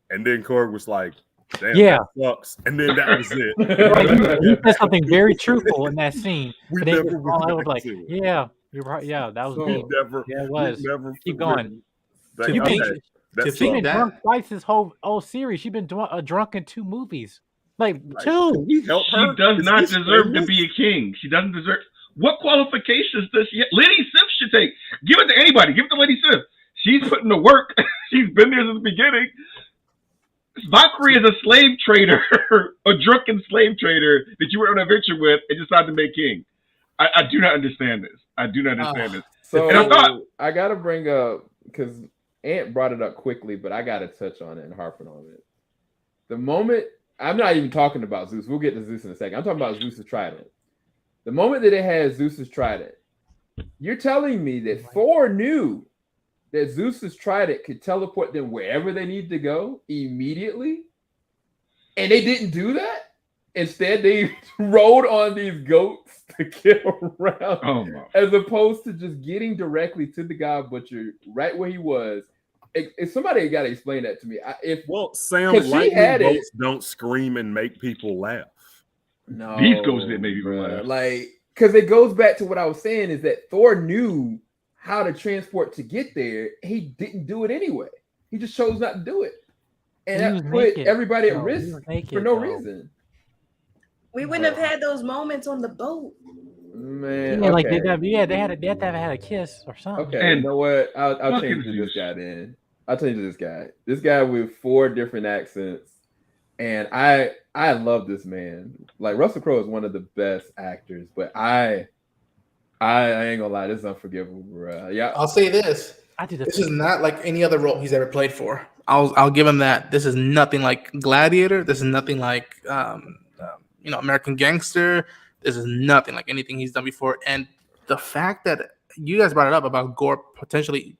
and then Korg was like, "Damn, that sucks," and then that was it.
He said something very truthful in that scene.
We
but
never
I was like, "Yeah, you're right. Yeah, that was deep. Yeah, it was. Keep going." She's been drunk twice this whole series. She's been drunk in 2 movies. Like 2.
She does not deserve to be a king. She doesn't deserve. What qualifications does she have? Lady Sif should take. Give it to anybody. Give it to Lady Sif. She's putting the work. She's been there since the beginning. Valkyrie is a slave trader, a drunken slave trader that you were on an adventure with and decided to make king. I do not understand this.
So
and
I got to bring up, because Ant brought it up quickly, but I got to touch on it and harping on it. The moment, I'm not even talking about Zeus. We'll get to Zeus in a second. I'm talking about Zeus's trident. The moment that it has Zeus's trident, you're telling me that Thor knew that Zeus's trident could teleport them wherever they need to go immediately, and they didn't do that? Instead, they rode on these goats to get around, as opposed to just getting directly to the God Butcher right where he was. If somebody got to explain that to me.
Sam, lightning bolts don't scream and make people laugh.
No,
these goats didn't make people laugh.
Like, because it goes back to what I was saying is that Thor knew how to transport to get there. He didn't do it anyway. He just chose not to do it, and that put everybody at risk for no reason.
We wouldn't have had those moments on the boat.
Man,
yeah, like they had to have had a kiss or something.
Okay, you know what? I'll change to this guy then. I'll change to this guy. This guy with 4 different accents, and I love this man. Like Russell Crowe is one of the best actors, but I ain't gonna lie, this is unforgivable, bro. Yeah,
I'll say this. This is not like any other role he's ever played for. I'll give him that. This is nothing like Gladiator. This is nothing like American Gangster. This is nothing like anything he's done before. And the fact that you guys brought it up about Gore potentially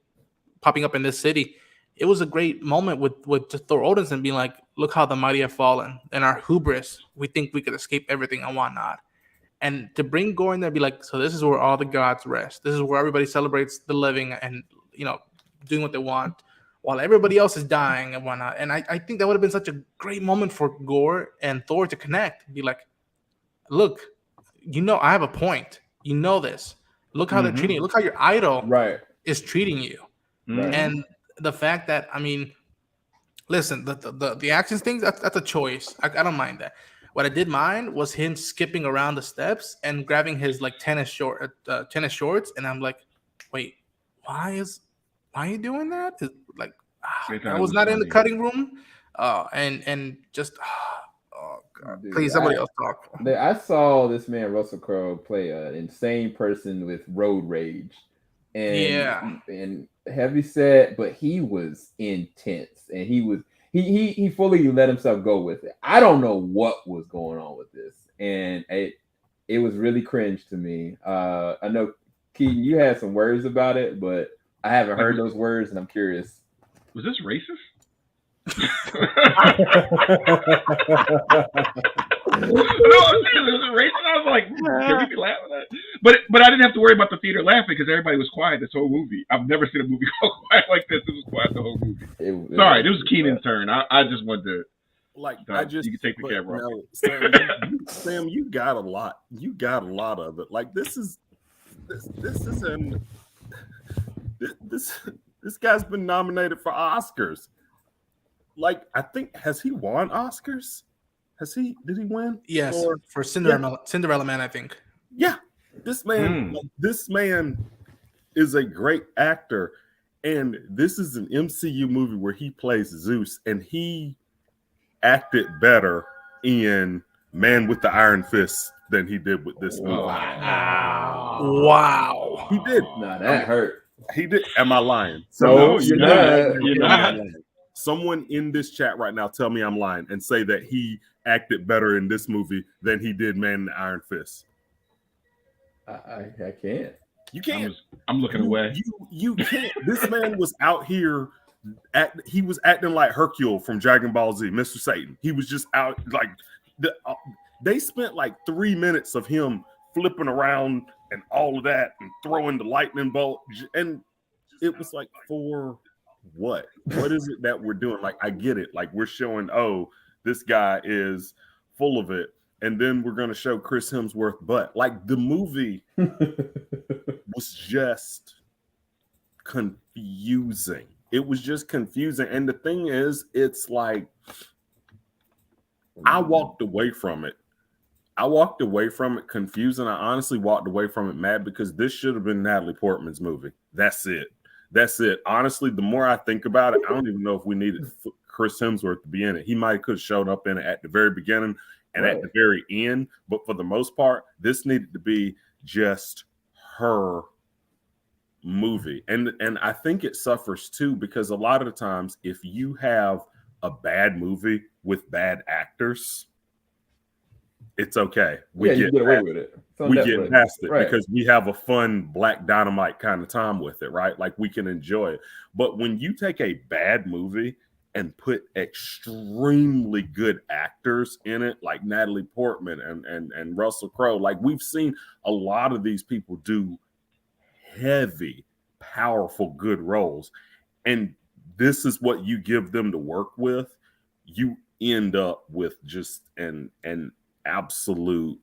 popping up in this city. It was a great moment with Thor Odinson being like, look how the mighty have fallen, and our hubris, we think we could escape everything and whatnot. And to bring Gore in there, be like, so this is where all the gods rest. This is where everybody celebrates the living and, you know, doing what they want while everybody else is dying and whatnot. And I think that would have been such a great moment for Gore and Thor to connect. Be like, look, you know, I have a point. You know this. Look how they're treating you. Look how your idol is treating you.
Right.
And the fact that, I mean, listen, the actions things, that's a choice. I don't mind that. What I did mind was him skipping around the steps and grabbing his like tennis shorts, and I'm like, wait, why are you doing that? Like, I was not in the cutting room, and just, oh god,
Dude,
please somebody else talk.
I saw this man Russell Crowe play an insane person with road rage, and heavy set, but he was intense, and he fully let himself go with it. I don't know what was going on with this, and it was really cringe to me. I know, Keaton, you had some words about it, but I haven't heard those words, and I'm curious.
Was this racist? No, I'm serious. It was racist. I was like, can we be laughing at it? But I didn't have to worry about the theater laughing because everybody was quiet this whole movie. I've never seen a movie go quiet like this. It was quiet the whole movie. Sorry, this was Keenan's turn. I just wanted to.
Like,
you can take the camera off.
Sam, you got a lot. You got a lot of it. Like, this guy's been nominated for Oscars. Like, I think, has he won Oscars? Did he win?
Yes, for Cinderella Man, I think.
Yeah, this man is a great actor, and this is an MCU movie where he plays Zeus, and he acted better in Man with the Iron Fist than he did with this movie.
Wow.
He did.
Nah, that hurt.
He did. Am I lying?
No, you're not.
You're not.
Someone in this chat right now tell me I'm lying and say that he acted better in this movie than he did Man in the Iron Fist.
I can't.
You can't.
I'm looking away.
You can't. This man was out here. He was acting like Hercule from Dragon Ball Z, Mr. Satan. He was just out like they spent like 3 minutes of him flipping around and all of that and throwing the lightning bolt, and it was like, for what is it that we're doing? Like, I get it, like we're showing, oh, this guy is full of it, and then we're going to show Chris Hemsworth, but like the movie was just confusing. It was just confusing, and the thing is, it's like I walked away from it confused, and I honestly walked away from it mad because this should have been Natalie Portman's movie. That's it. Honestly, the more I think about it, I don't even know if we needed Chris Hemsworth to be in it. He might have showed up in it at the very beginning and at the very end, but for the most part, this needed to be just her movie. And I think it suffers too, because a lot of the times if you have a bad movie with bad actors, it's okay.
You get away with it.
We get past it because we have a fun Black Dynamite kind of time with it, right? Like, we can enjoy it. But when you take a bad movie and put extremely good actors in it, like Natalie Portman and Russell Crowe, like we've seen a lot of these people do heavy, powerful, good roles, and this is what you give them to work with, you end up with just an absolute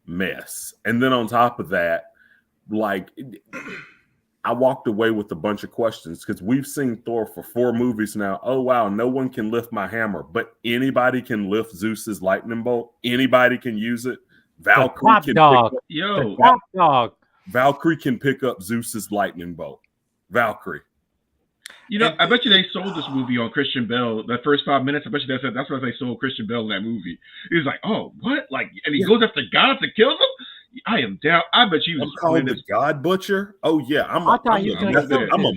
mess. And then on top of that, like, I walked away with a bunch of questions because we've seen Thor for 4 movies now. Oh wow, no one can lift my hammer, but anybody can lift Zeus's lightning bolt. Anybody can use it. Valkyrie can pick up Zeus's lightning bolt. Valkyrie.
You know, I bet you they sold this movie on Christian Bale. That first 5 minutes, I bet you that's why they sold Christian Bale in that movie. He was like, "Oh, what?" Like, and he goes after gods and kills them. I am down. I bet you was
calling this God Butcher. Oh yeah, I'm a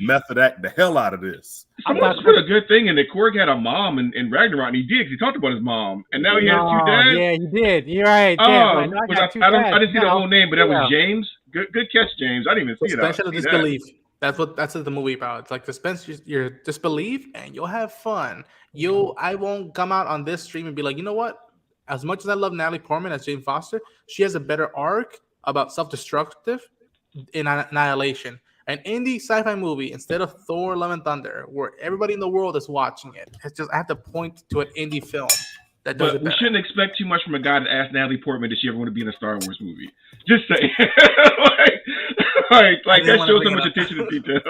method act the hell out of this.
Someone put a good thing in that. Korg had a mom in Ragnarok, and he did. He talked about his mom, and now he has 2 dads.
Yeah, he did. You're right.
I didn't see the whole name, but that was James. Good catch, James. I didn't even see it.
Suspension of disbelief. That's what the movie about. It's like dispense your disbelief, and you'll have fun. I won't come out on this stream and be like, you know what? As much as I love Natalie Portman as Jane Foster, she has a better arc about self-destructive in Annihilation. An indie sci-fi movie instead of Thor: Love and Thunder, where everybody in the world is watching it. It's just I have to point to an indie film that does it better.
We shouldn't expect too much from a guy that asked Natalie Portman does she ever want to be in a Star Wars movie. Just saying, like that shows so much attention to detail,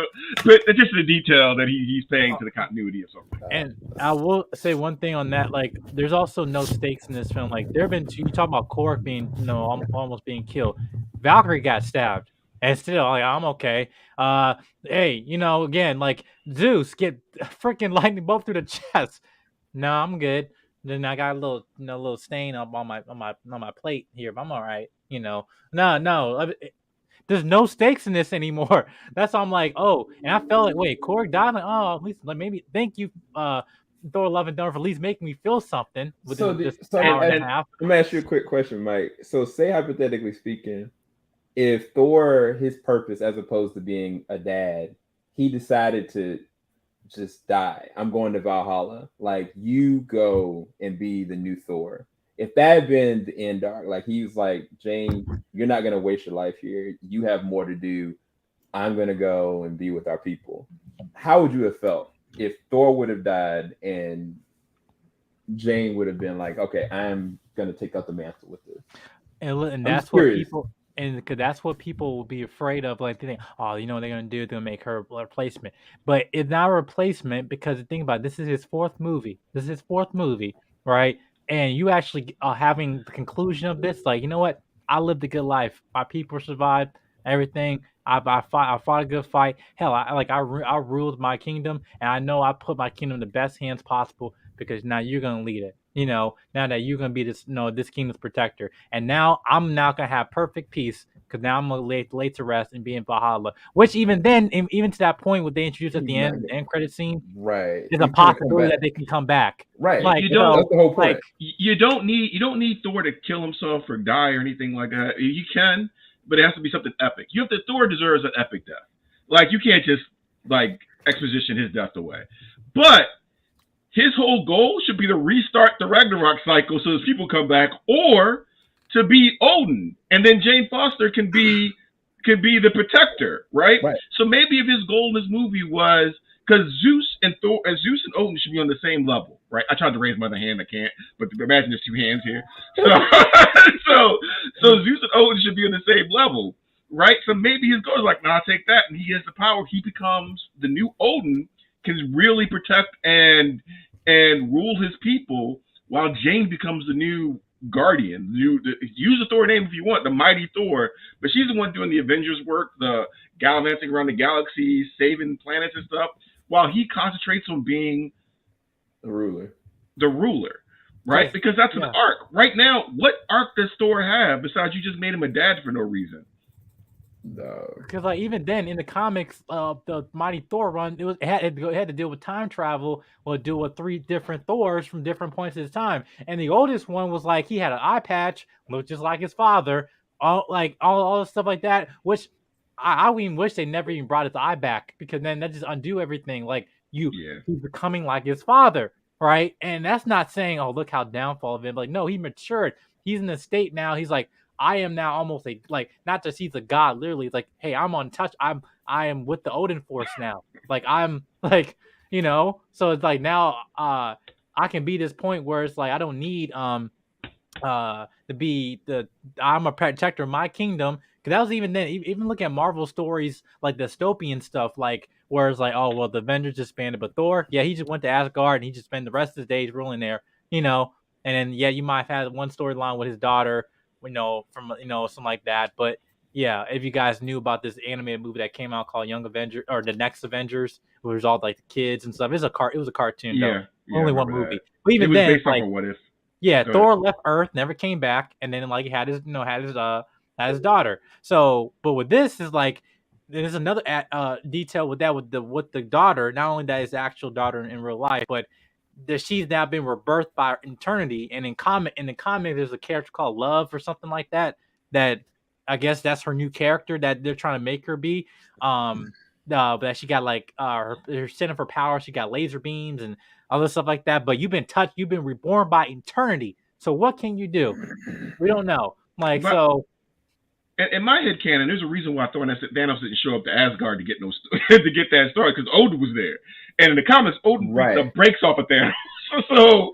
but attention to detail that he's paying to the continuity of something.
And I will say one thing on that: like, there's also no stakes in this film. Like, there have been you talk about Korg being almost being killed. Valkyrie got stabbed. And still, like, I'm okay. Hey, again, like Zeus get freaking lightning bolt through the chest. No, I'm good. Then I got a little stain up on my plate here, but I'm all right. No. There's no stakes in this anymore. That's why I'm like, oh, and I felt like, wait, Korg died. Like, oh, at least like maybe thank you, Thor: Love and Thunder, for at least making me feel something within this hour and a half.
Let me ask you a quick question, Mike. So, say hypothetically speaking, if Thor, his purpose, as opposed to being a dad, he decided to just die. I'm going to Valhalla. Like, you go and be the new Thor. If that had been the end arc, like he was like, Jane, you're not going to waste your life here. You have more to do. I'm going to go and be with our people. How would you have felt if Thor would have died and Jane would have been like, okay, I'm going to take up the mantle with this?
And that's what people... And because that's what people will be afraid of, like they think, oh, they're gonna do, they're gonna make her a replacement. But it's not a replacement because think about it, this is his fourth movie. Right? And you actually are having the conclusion of this, like, you know what? I lived a good life. My people survived everything. I fought a good fight. Hell, I ruled my kingdom, and I know I put my kingdom in the best hands possible because now you're gonna lead it. Now that you're gonna be this kingdom's protector, and now I'm gonna have perfect peace because now I'm gonna lay to rest and be in Valhalla. Which even then, even to that point, what they introduced at the end credit scene,
right?
There's a possibility that they can come back,
right?
Like,
that's the whole point.
Like, you don't need Thor to kill himself or die or anything like that. You can, but it has to be something epic. Thor deserves an epic death. Like, you can't just like exposition his death away, but his whole goal should be to restart the Ragnarok cycle so his people come back, or to be Odin, and then Jane Foster can be the protector, right? So maybe if his goal in this movie was because Zeus and Odin should be on the same level, right? I tried to raise my other hand, I can't, but imagine there's two hands here. So Zeus and Odin should be on the same level, right? So maybe his goal is like, nah, take that, and he has the power. He becomes the new Odin, can really protect and rule his people, while Jane becomes the new guardian. Use the Thor name if you want, the mighty Thor, but she's the one doing the Avengers work, the gallivanting around the galaxy, saving planets and stuff, while he concentrates on being
the ruler,
right? Because that's an arc. Right now, what arc does Thor have besides you just made him a dad for no reason?
No,
because like even then in the comics, the Mighty Thor run, it had to deal with time travel, or deal with 3 different Thors from different points of his time. And the oldest one was like he had an eye patch, looked just like his father, all the stuff like that. Which I even wish they never even brought his eye back, because then that just undo everything. Like he's becoming like his father, right? And that's not saying, oh, look how downfall of him. Like, no, he matured. He's in a state now. He's like, I am now almost not just he's a god, literally. It's like, hey, I'm on touch. I am with the Odin force now. Like, I'm like, so it's like now I can be this point where it's like I don't need to be I'm a protector of my kingdom. Because that was even then, even look at Marvel stories like the dystopian stuff, like where it's like, oh well, the Avengers disbanded, but Thor, he just went to Asgard and he just spent the rest of his days ruling there, and then you might have had one storyline with his daughter, from something like that. But yeah, if you guys knew about this animated movie that came out called Young Avengers, or the Next Avengers, where it was all like the kids and stuff. It was a cartoon, only one movie. That. But even then,
like, What If?
Yeah, Thor left Earth, never came back, and then like he had his his daughter. So, but with this is like there's another detail with that with the daughter. Not only that is the actual daughter in real life, but she's now been rebirthed by eternity. And in the comic, there's a character called Love or something like that I guess that's her new character that they're trying to make her be. That she got like her center for power. She got laser beams and other stuff like that. But you've been reborn by eternity. So what can you do? We don't know. Like
But-
so.
In my head canon, there's a reason why Thanos didn't show up to Asgard to get to get that started, because Odin was there, and in the comics, Odin beat the brakes off of Thanos. So,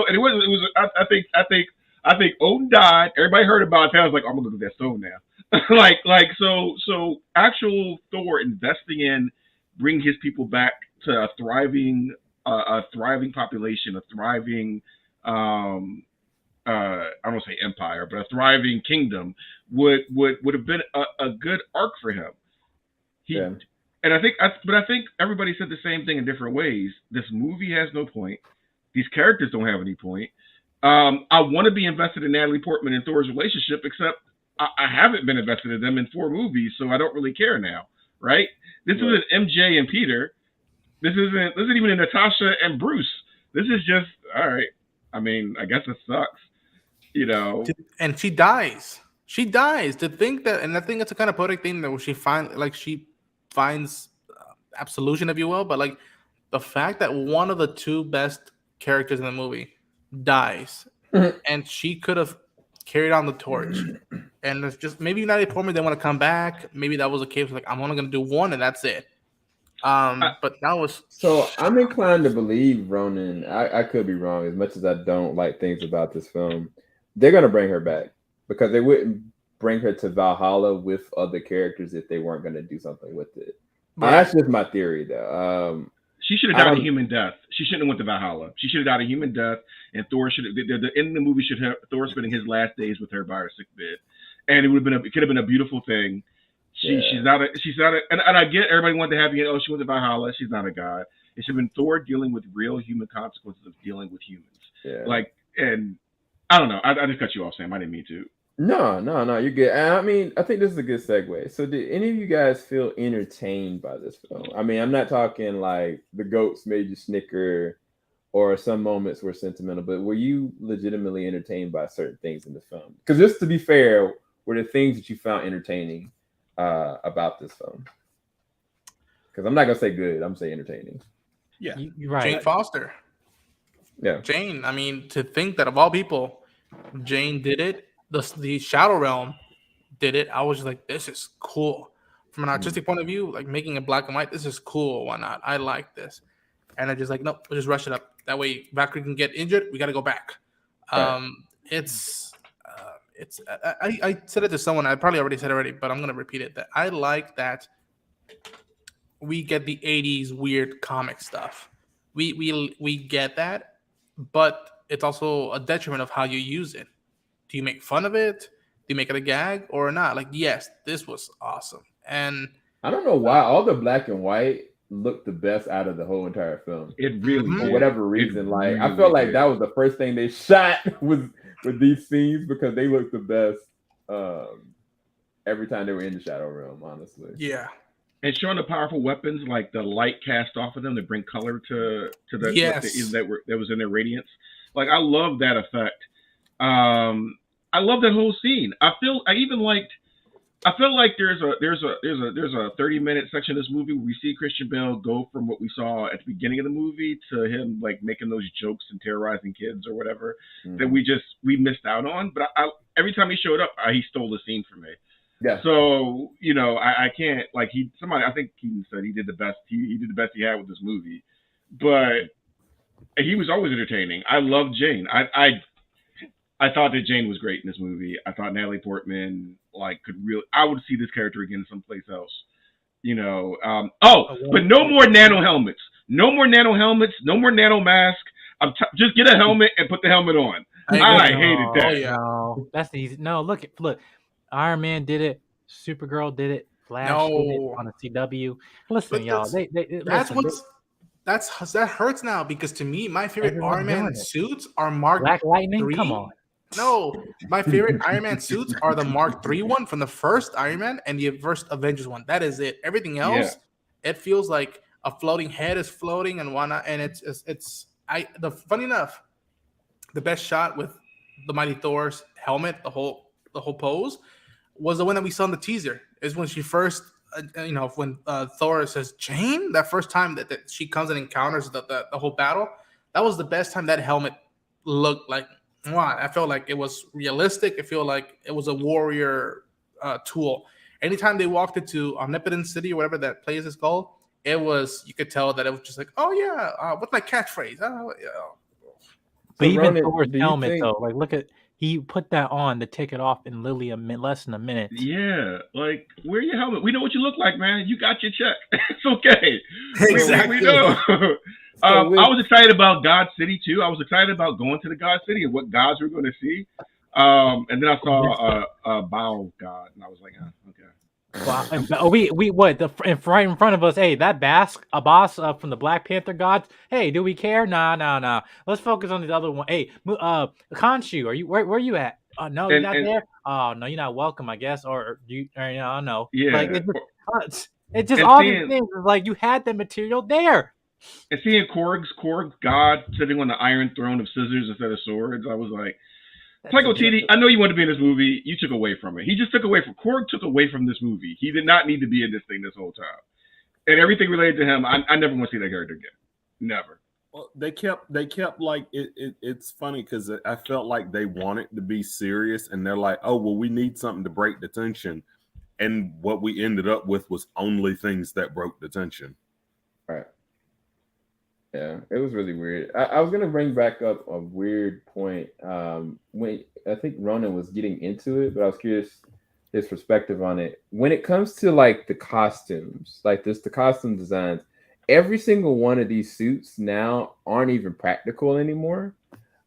and it was. I think Odin died. Everybody heard about it. Thanos was like, I'm gonna look at that stone now. So actual Thor investing in bringing his people back to a thriving population, a thriving I don't want to say empire, but a thriving kingdom would have been a good arc for him. And I think everybody said the same thing in different ways. This movie has no point. These characters don't have any point. I want to be invested in Natalie Portman and Thor's relationship, except I haven't been invested in them in 4 movies, so I don't really care now, right? This isn't MJ and Peter. This isn't even Natasha and Bruce. This is just, all right. I mean, I guess it sucks. You know,
and she dies. She dies. To think that, and I think it's a kind of poetic thing that she finds absolution, if you will. But like the fact that one of the 2 best characters in the movie dies, and she could have carried on the torch, and it's just maybe Natalie Portman didn't want to come back. Maybe that was a case like I'm only going to do 1 and that's it. But that was
so. I'm inclined to believe Ronan. I could be wrong. As much as I don't like things about this film, they're gonna bring her back because they wouldn't bring her to Valhalla with other characters if they weren't gonna do something with it. Right. That's just my theory, though.
She should have died a human death. She shouldn't have went to Valhalla. She should have died a human death, and Thor should have. The end of the movie should have Thor spending his last days with her by her sick bed, and it could have been a beautiful thing. She's not a, and I get everybody wanted to have you know she went to Valhalla. She's not a god. It should have been Thor dealing with real human consequences of dealing with humans. Yeah. And I don't know. I just cut you off, Sam. I didn't mean to.
No, you're good. I mean, I think this is a good segue. So, did any of you guys feel entertained by this film? I mean, I'm not talking like the goats made you snicker, or some moments were sentimental, but were you legitimately entertained by certain things in the film? Because just to be fair, were the things that you found entertaining about this film? Because I'm not gonna say good. I'm saying entertaining.
Yeah, you're right. Jane Foster.
Yeah,
Jane. I mean, to think that of all people, Jane did it. The Shadow Realm did it. I was just like, this is cool. From an artistic point of view, like making it black and white, this is cool. Why not? I like this. And I just like, nope, we'll just rush it up. That way Valkyrie can get injured. We got to go back. Right. I said it to someone. I probably already said it already, but I'm going to repeat it. That I like that we get the 80s weird comic stuff. We get that, but it's also a detriment of how you use it. Do you make fun of it? Do you make it a gag or not? Like, yes, this was awesome. And
I don't know why all the black and white looked the best out of the whole entire film.
It really
for whatever reason. Like, I felt like that was the first thing they shot with these scenes because they looked the best every time they were in the Shadow Realm, honestly.
Yeah.
And showing the powerful weapons, like the light cast off of them to bring color to the that was in their radiance. Like, I love that effect. I love that whole scene. I feel like there's a 30-minute section of this movie where we see Christian Bale go from what we saw at the beginning of the movie to him like making those jokes and terrorizing kids or whatever that we missed out on. But I every time he showed up, he stole the scene from me. Yeah. So I can't like I think he said he did the best he did the best he had with this movie, but he was always entertaining. I love Jane. I thought that Jane was great in this movie. I thought Natalie Portman I would see this character again someplace else. But no more nano helmets. No more nano helmets. No more nano mask. Just get a helmet and put the helmet on. I hated that.
Oh, yeah. That's easy. No, look. Iron Man did it. Supergirl did it. Flash did it on a CW. Listen, y'all.
That hurts now because to me, my favorite Iron Man suits are Mark
Black Lightning.
3.
Come on.
No, my favorite Iron Man suits are the Mark III one from the first Iron Man and the first Avengers one. That is it. Everything else, it feels like a floating head is floating and whatnot. And funny enough, the best shot with the Mighty Thor's helmet, the whole pose, was the one that we saw in the teaser. Is when she first, when Thor says Jane, that first time that she comes and encounters the whole battle. That was the best time that helmet looked like. Wow, I felt like it was realistic. I feel like it was a warrior tool. Anytime they walked into Omnipotent City or whatever that place is called, you could tell that it was just like, oh yeah, what's my catchphrase? Oh yeah.
But even Thor's helmet though, like look at he put that on to take it off in literally less than a minute.
Yeah, like wear your helmet. We know what you look like, man. You got your check. It's okay.
Exactly.
We know. I was excited about God City too. I was excited about going to the God City and what gods we were going to see. And then I saw a Baal god, and I was like, okay.
Wow. Right in front of us. Hey, that boss from the Black Panther gods. Hey, do we care? Nah. Let's focus on the other one. Hey, Khonshu, are you where you at? No, you're not there. Oh no, you're not welcome, I guess. Or you? I don't know.
Yeah.
Like it's just all these things. Like you had the material there.
And seeing Korg's god sitting on the Iron Throne of scissors instead of swords, I was like, Taika Waititi, I know you wanted to be in this movie. You took away from it. He just took away from Korg. Took away from this movie. He did not need to be in this thing this whole time. And everything related to him, I never want to see that character again. Never.
Well, they kept like it. It's funny because I felt like they wanted to be serious, and they're like, oh well, we need something to break the tension, and what we ended up with was only things that broke the tension.
Right. Yeah, it was really weird. I was gonna bring back up a weird point. When I think Ronan was getting into it, but I was curious his perspective on it. When it comes to like the costumes, the costume designs, every single one of these suits now aren't even practical anymore.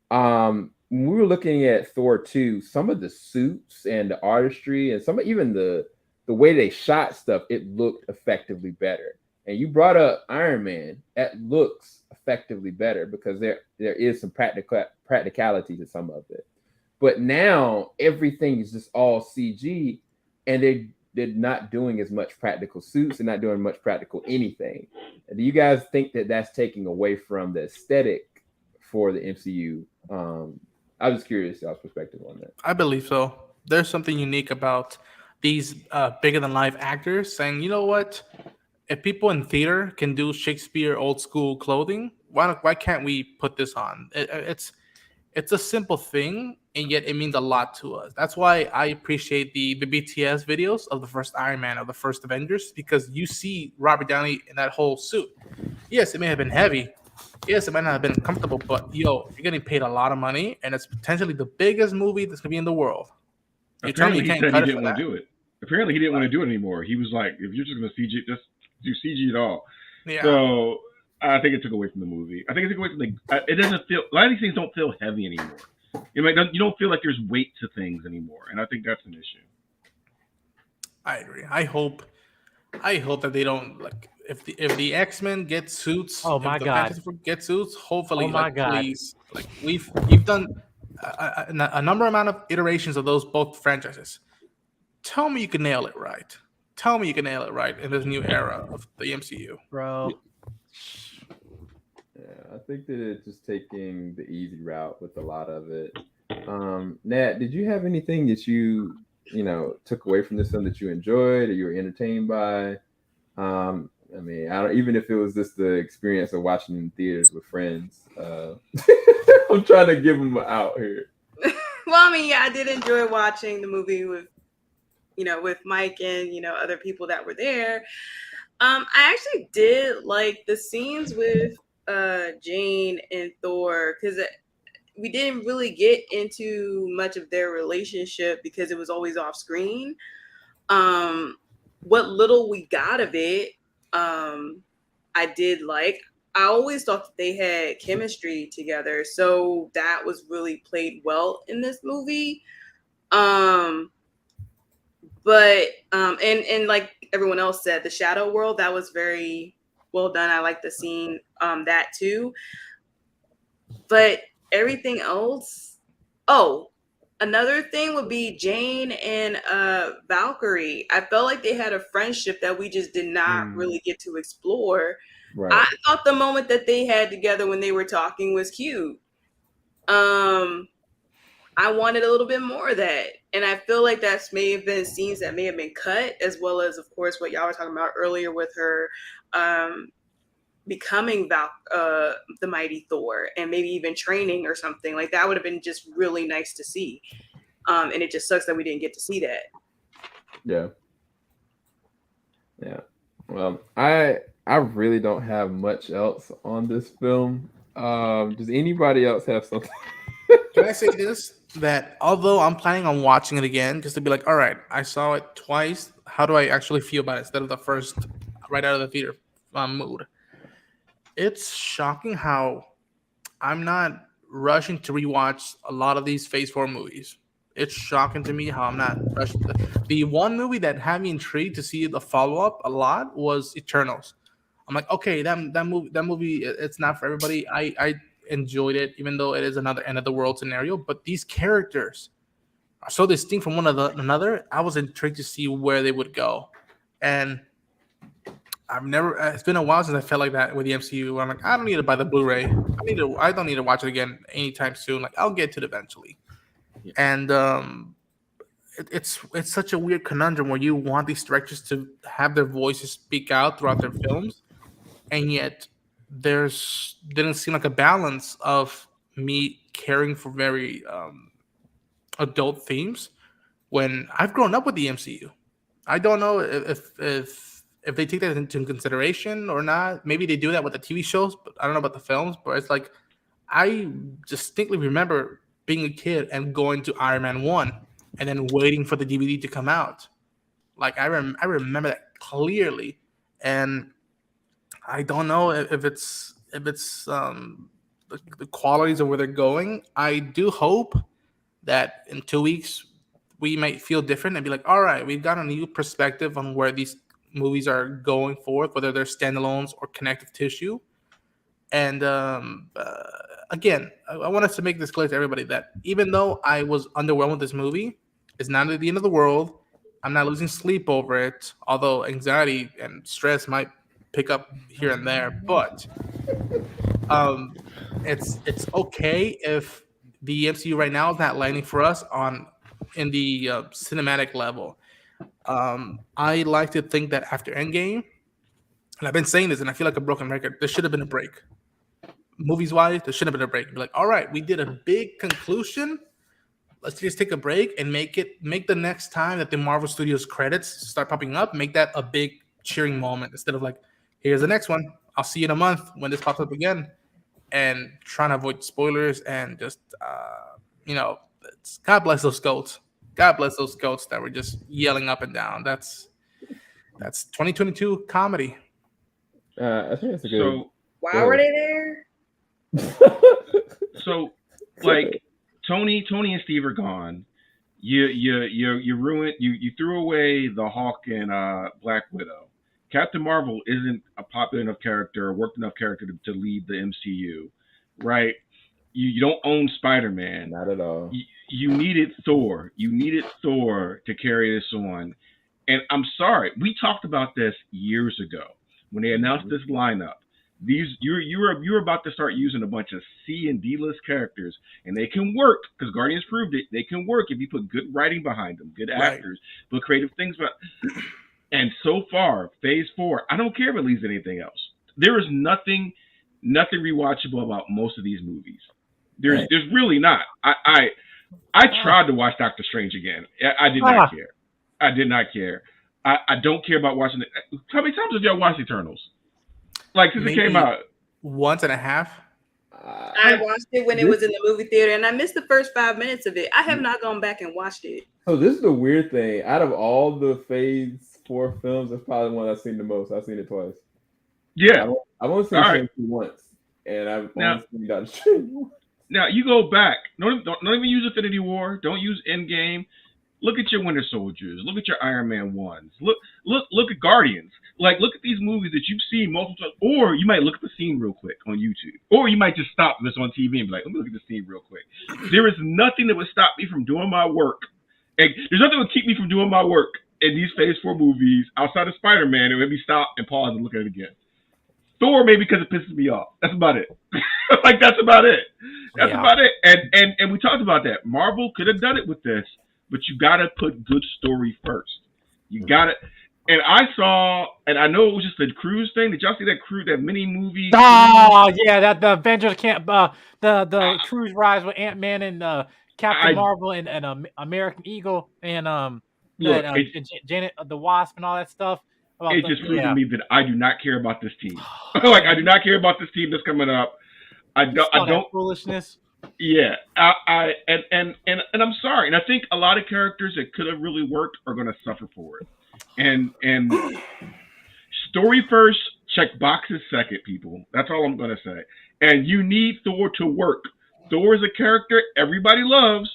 When we were looking at Thor 2, some of the suits and the artistry and even the way they shot stuff, it looked effectively better. And you brought up Iron Man. That looks effectively better because there is some practicality to some of it. But now everything is just all CG, and they're not doing as much practical suits. They're not doing much practical anything. Do you guys think that that's taking away from the aesthetic for the MCU? I was curious y'all's perspective on that.
I believe so. There's something unique about these bigger than life actors saying, you know what? If people in theater can do Shakespeare old school clothing, why can't we put this on? It's a simple thing, and yet it means a lot to us. That's why I appreciate the BTS videos of the first Iron Man, of the first Avengers, because you see Robert Downey in that whole suit. Yes, it may have been heavy. Yes, it might not have been comfortable, but you're getting paid a lot of money, and it's potentially the biggest movie that's gonna be in the world.
You tell me he said he didn't want to do it. Apparently, he didn't want to do it anymore. He was like, if you're just gonna CG, just do CG at all.
Yeah.
So I think it took away from the movie. I think it took away from it doesn't feel. A lot of these things don't feel heavy anymore. You don't feel like there's weight to things anymore, and I think that's an issue.
I agree. I hope that they don't like if the X-Men get suits.
Oh my god!
Get suits. Hopefully,
oh my god!
Please, we've done a number amount of iterations of those both franchises. Tell me you can nail it right. Tell me you can nail it right in this new era of the MCU,
bro.
Yeah, I think that it's just taking the easy route with a lot of it. Nat, did you have anything that you took away from this film that you enjoyed or you were entertained by? I mean, even if it was just the experience of watching in theaters with friends. I'm trying to give them out here.
Well, I mean, yeah, I did enjoy watching the movie with Mike and, other people that were there. I actually did like the scenes with Jane and Thor because we didn't really get into much of their relationship because it was always off screen. What little we got of it, I did like. I always thought that they had chemistry together, so that was really played well in this movie. But and like everyone else said, the Shadow World, that was very well done. I like the scene that too. But everything else, another thing would be Jane and Valkyrie. I felt like they had a friendship that we just did not really get to explore. Right. I thought the moment that they had together when they were talking was cute. I I wanted a little bit more of that. And I feel like that's may have been scenes that may have been cut, as well as, of course, what y'all were talking about earlier with her becoming the mighty Thor, and maybe even training or something. Like that would have been just really nice to see. And it just sucks that we didn't get to see that.
Yeah. Yeah. Well, I really don't have much else on this film. Does anybody else have something?
Can I say this? That although I'm planning on watching it again, just to be like, all right, I saw it twice. How do I actually feel about it instead of the first right out of the theater mood? It's shocking how I'm not rushing to rewatch a lot of these Phase 4 movies. It's shocking to me how I'm not rushing. The one movie that had me intrigued to see the follow-up a lot was Eternals. I'm like, okay, that movie, it's not for everybody. I enjoyed it, even though it is another end of the world scenario. But these characters are so distinct from one another. I was intrigued to see where they would go, and it's been a while since I felt like that with the MCU. Where I'm like, I don't need to buy the Blu-ray. I don't need to watch it again anytime soon. Like, I'll get to it eventually. Yeah. And it's such a weird conundrum where you want these directors to have their voices speak out throughout their films, and yet didn't seem like a balance of me caring for very adult themes when I've grown up with the MCU. I don't know if they take that into consideration or not. Maybe they do that with the TV shows, but I don't know about the films. But it's like I distinctly remember being a kid and going to Iron Man 1 and then waiting for the DVD to come out. Like I remember that clearly, and I don't know if it's the qualities of where they're going. I do hope that in 2 weeks we might feel different and be like, all right, we've got a new perspective on where these movies are going forth, whether they're standalones or connective tissue. And again, I want us to make this clear to everybody that even though I was underwhelmed with this movie, it's not at the end of the world. I'm not losing sleep over it, although anxiety and stress might pick up here and there. But it's okay if the MCU right now is not landing for us in the cinematic level. I like to think that after Endgame, and I've been saying this, and I feel like a broken record, there should have been a break. Movies-wise, there should have been a break. Be like, all right, we did a big conclusion. Let's just take a break and make the next time that the Marvel Studios credits start popping up, make that a big cheering moment instead of like, here's the next one. I'll see you in a month when this pops up again, and trying to avoid spoilers and just God bless those goats. God bless those goats that were just yelling up and down. That's 2022 comedy.
I think that's a good.
Why were they there?
So, like, Tony and Steve are gone. You ruined. You threw away the Hawk and Black Widow. Captain Marvel isn't a popular enough character, or worked enough character to lead the MCU, right? You don't own Spider-Man.
Not at all.
You needed Thor. You needed Thor to carry this on. And I'm sorry, we talked about this years ago when they announced this lineup. You were about to start using a bunch of C and D list characters, and they can work because Guardians proved it. They can work if you put good writing behind them, good actors, put creative things. And so far, Phase 4, I don't care if it leaves anything else. There is nothing rewatchable about most of these movies. There's really not. I tried to watch Doctor Strange again. I did not care. I did not care. I don't care about watching it. How many times have y'all watched Eternals? Like, since
Maybe
it came out?
Once and a half.
I watched it when it was in the movie theater, and I missed the first 5 minutes of it. I have not gone back and watched it.
So this is the weird thing. Out of all the Phase 4 films, it's probably the one I've seen the most. I've seen it twice.
Yeah.
I've only seen it once, and I've only seen Doctor Strange once.
Now, you go back. Don't even use Infinity War. Don't use Endgame. Look at your Winter Soldiers. Look at your Iron Man 1s. Look at Guardians. Like, look at these movies that you've seen multiple times. Or you might look at the scene real quick on YouTube. Or you might just stop this on TV and be like, let me look at the scene real quick. There is nothing that would stop me from doing my work. And there's nothing that would keep me from doing my work in these Phase 4 movies outside of Spider-Man. It would be stop and pause and look at it again. Thor maybe because it pisses me off. That's about it. Like that's about it. That's about it. And we talked about that. Marvel could have done it with this, but you gotta put good story first. You gotta. And I saw, and I know it was just the cruise thing. Did y'all see that mini movie?
Oh yeah, that the Avengers camp, the cruise rides with Ant-Man and Captain Marvel and American Eagle and Janet the Wasp and all that stuff.
It just proved to me that I do not care about this team. Like I do not care about this team that's coming up. I don't
foolishness.
Yeah, and I'm sorry, and I think a lot of characters that could have really worked are going to suffer for it. And story first, check boxes second, people. That's all I'm going to say. And you need Thor to work. Thor is a character everybody loves.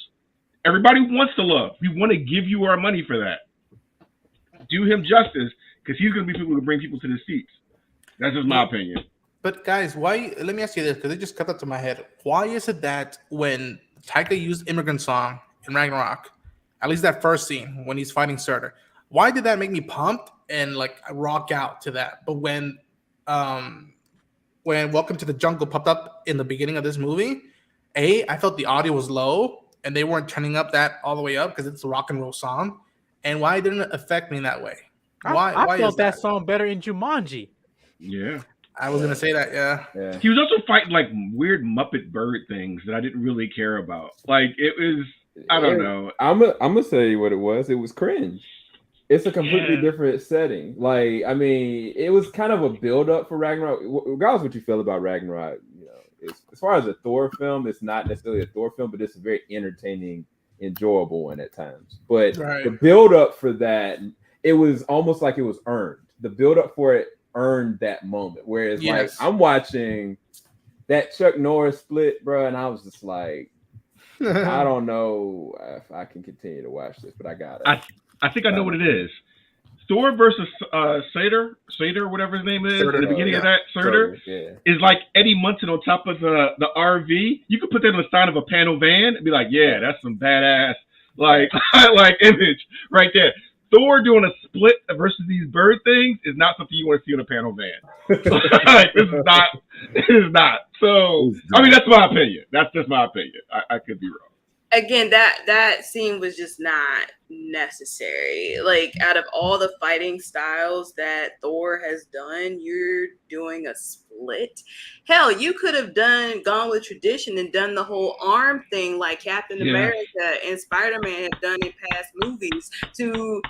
Everybody wants to love. We want to give you our money for that. Do him justice, because he's going to be people who bring people to the seats. That's just my opinion.
But guys, why? Let me ask you this, because it just cut up to my head. Why is it that when Taika used "Immigrant Song" in Ragnarok, at least that first scene when he's fighting Surtur, why did that make me pumped and like rock out to that? But when Welcome to the Jungle popped up in the beginning of this movie, I felt the audio was low and they weren't turning up that all the way up because it's a rock and roll song. And why didn't it affect me that way?
I felt that song better in Jumanji.
Yeah.
I was gonna say that, yeah.
He was also fighting like weird Muppet bird things that I didn't really care about. Like it was, I don't know.
I'm gonna say what it was. It was cringe. It's a completely different setting. Like, I mean, it was kind of a build up for Ragnarok. Regardless of what you feel about Ragnarok, you know, as far as a Thor film, it's not necessarily a Thor film, but it's a very entertaining, enjoyable one at times. But the build up for that, it was almost like it was earned. The build up for it earned that moment. Whereas like I'm watching that Chuck Norris split, bro, and I was just like, I don't know if I can continue to watch this, but I got it.
I think I know what it is. Thor versus Surtur, whatever his name is, at the beginning of that, Surtur, is like Eddie Munson on top of the RV. You could put that on the side of a panel van and be like, yeah, that's some badass like image right there. Thor doing a split versus these bird things is not something you want to see on a panel van. Like, this is not. So, I mean, that's my opinion. That's just my opinion. I could be wrong.
Again, that scene was just not necessary. Like, out of all the fighting styles that Thor has done, you're doing a split. Hell, you could have gone with tradition and done the whole arm thing like Captain America and Spider-Man have done in past movies to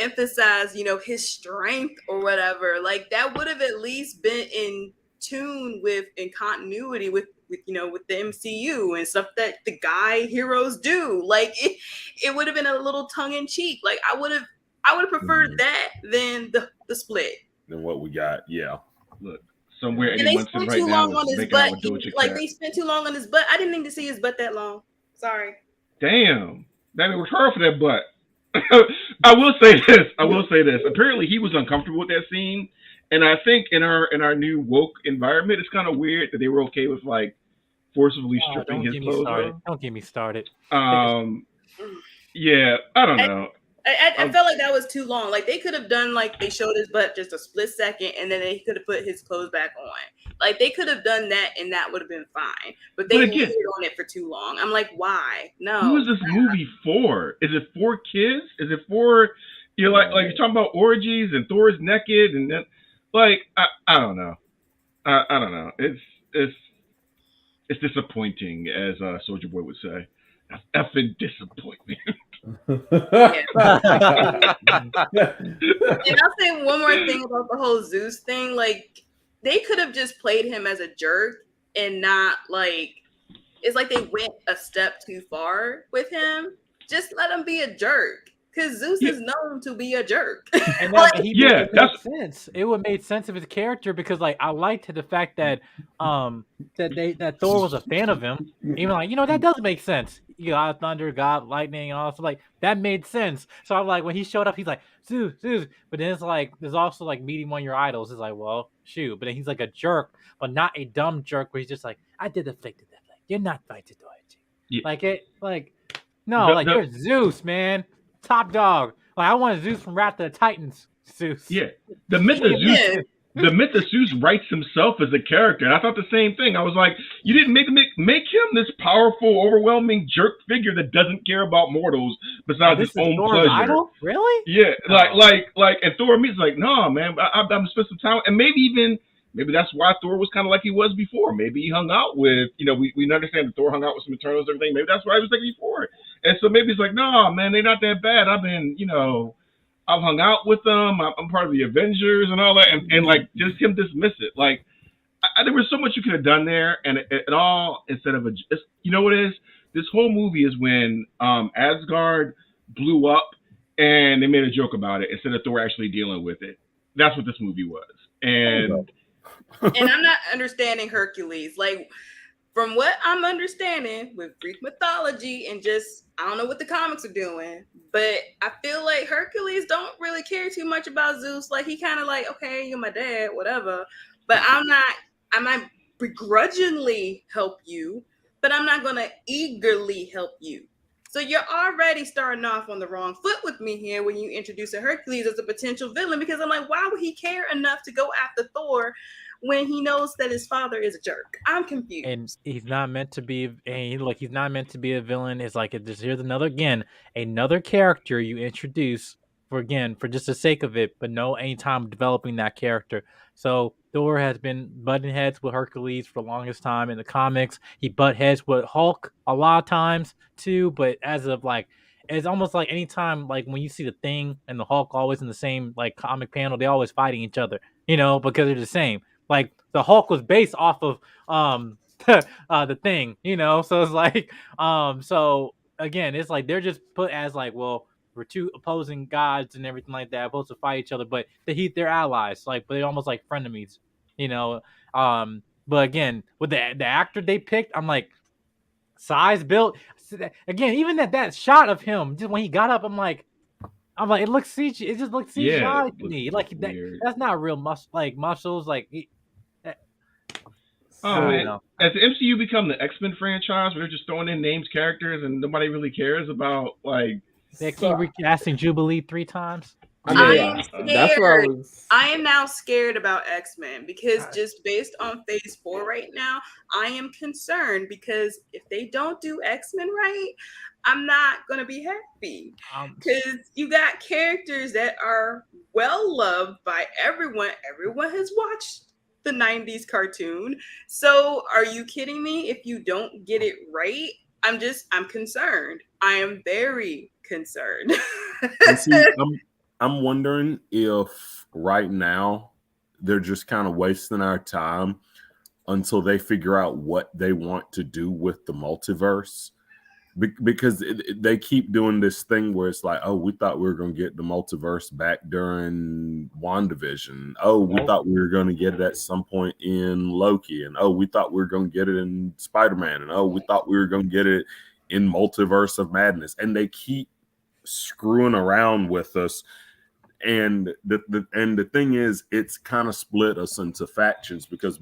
emphasize, his strength or whatever. Like, that would have at least been in tune with, in continuity with the MCU and stuff that the heroes do. Like, it would have been a little tongue in cheek. Like, I would have preferred that than the split.
Than what we got,
Look, somewhere
and they spent too long on his butt. They spent too long on his butt. I didn't need to see his butt that long. Sorry.
Damn, that was hard for that butt. I will say this. Apparently, he was uncomfortable with that scene, and I think in our new woke environment, it's kind of weird that they were okay with like forcibly stripping his clothes.
Don't get me started.
Yeah, I don't know.
I felt like that was too long. Like, they could have done, like, they showed his butt just a split second, and then they could have put his clothes back on. Like, they could have done that, and that would have been fine. But they lingered on it for too long. I'm like, why? No.
Who is this movie for? Is it for kids? Is it for, like you're talking about orgies and Thor's naked and then, like, I don't know. I don't know. It's disappointing, as Soulja Boy would say. Effing disappointment.
And I'll say one more thing about the whole Zeus thing. Like, they could have just played him as a jerk and not like, it's like they went a step too far with him. Just let him be a jerk. Because Zeus is known to be a jerk.
And that makes sense. It would make sense of his character because, like, I liked the fact that that Thor was a fan of him. Even like, that does make sense. God thunder, God lightning, and all stuff like that made sense. So I'm like, when he showed up, he's like Zeus. But then it's like there's also like meeting one of your idols. It's like, well, shoot. But then he's like a jerk, but not a dumb jerk where he's just like, I did the flick to that. Like, you're not fight to do it. Yeah. You're Zeus, man. Top dog. Like, I want Zeus from Wrath of the Titans. Zeus.
Yeah, the myth of Zeus.
Yeah.
The myth of Zeus writes himself as a character, and I thought the same thing. I was like, you didn't make him this powerful, overwhelming jerk figure that doesn't care about mortals besides his own
Thor's
pleasure.
idol? Really?
Yeah, and Thor meets like, no, man, I'm spend some time, and maybe that's why Thor was kind of like he was before. Maybe he hung out with, we understand that Thor hung out with some Eternals and everything. Maybe that's why he was like before, and so maybe he's like, no, man, they're not that bad. I've hung out with them. I'm part of the Avengers and all that, and like just him dismiss it. Like there was so much you could have done there, and it all instead of you know what it is? This whole movie is when Asgard blew up, and they made a joke about it instead of Thor actually dealing with it. That's what this movie was, and
I'm not understanding Hercules. Like, from what I'm understanding with Greek mythology and just, I don't know what the comics are doing, but I feel like Hercules don't really care too much about Zeus. Like, he kind of like, okay, you're my dad, whatever. But I might begrudgingly help you, but I'm not going to eagerly help you. So you're already starting off on the wrong foot with me here when you introduce a Hercules as a potential villain, because I'm like, why would he care enough to go after Thor when he knows that his father is a jerk? I'm confused.
And he's not meant to be. He's not meant to be a villain. It's like here's another character you introduce for just the sake of it, but no any time developing that character. So Thor has been butting heads with Hercules for the longest time in the comics. He butt heads with Hulk a lot of times too, but as of like, it's almost like anytime like when you see the Thing and the Hulk always in the same like comic panel, they always fighting each other, because they're the same. Like the Hulk was based off of the Thing, so it's like so again, it's like they're just put as like, well, we're two opposing gods and everything like that, supposed to fight each other, but they're allies, like, but they're almost like frenemies, but again, with the actor they picked, I'm like, size, built, again, even that shot of him just when he got up, I'm like, it looks CG. It just looks CGI to me. Like that's not real muscles. Like,
man, has the MCU become the X-Men franchise where they're just throwing in names, characters, and nobody really cares about like?
They keep recasting Jubilee 3 times.
I
That's
I am now scared about X-Men because just based on Phase 4 right now, I am concerned because if they don't do X-Men right, I'm not going to be happy because you got characters that are well loved by everyone. Everyone has watched the 90s cartoon. So are you kidding me? If you don't get it right, I'm concerned. I am very concerned.
See, I'm wondering if right now they're just kind of wasting our time until they figure out what they want to do with the multiverse. Because they keep doing this thing where it's like, oh, we thought we were going to get the multiverse back during WandaVision. Oh, we thought we were going to get it at some point in Loki. And oh, we thought we were going to get it in Spider-Man. And oh, we thought we were going to get it in Multiverse of Madness. And they keep screwing around with us. And the thing is, it's kind of split us into factions because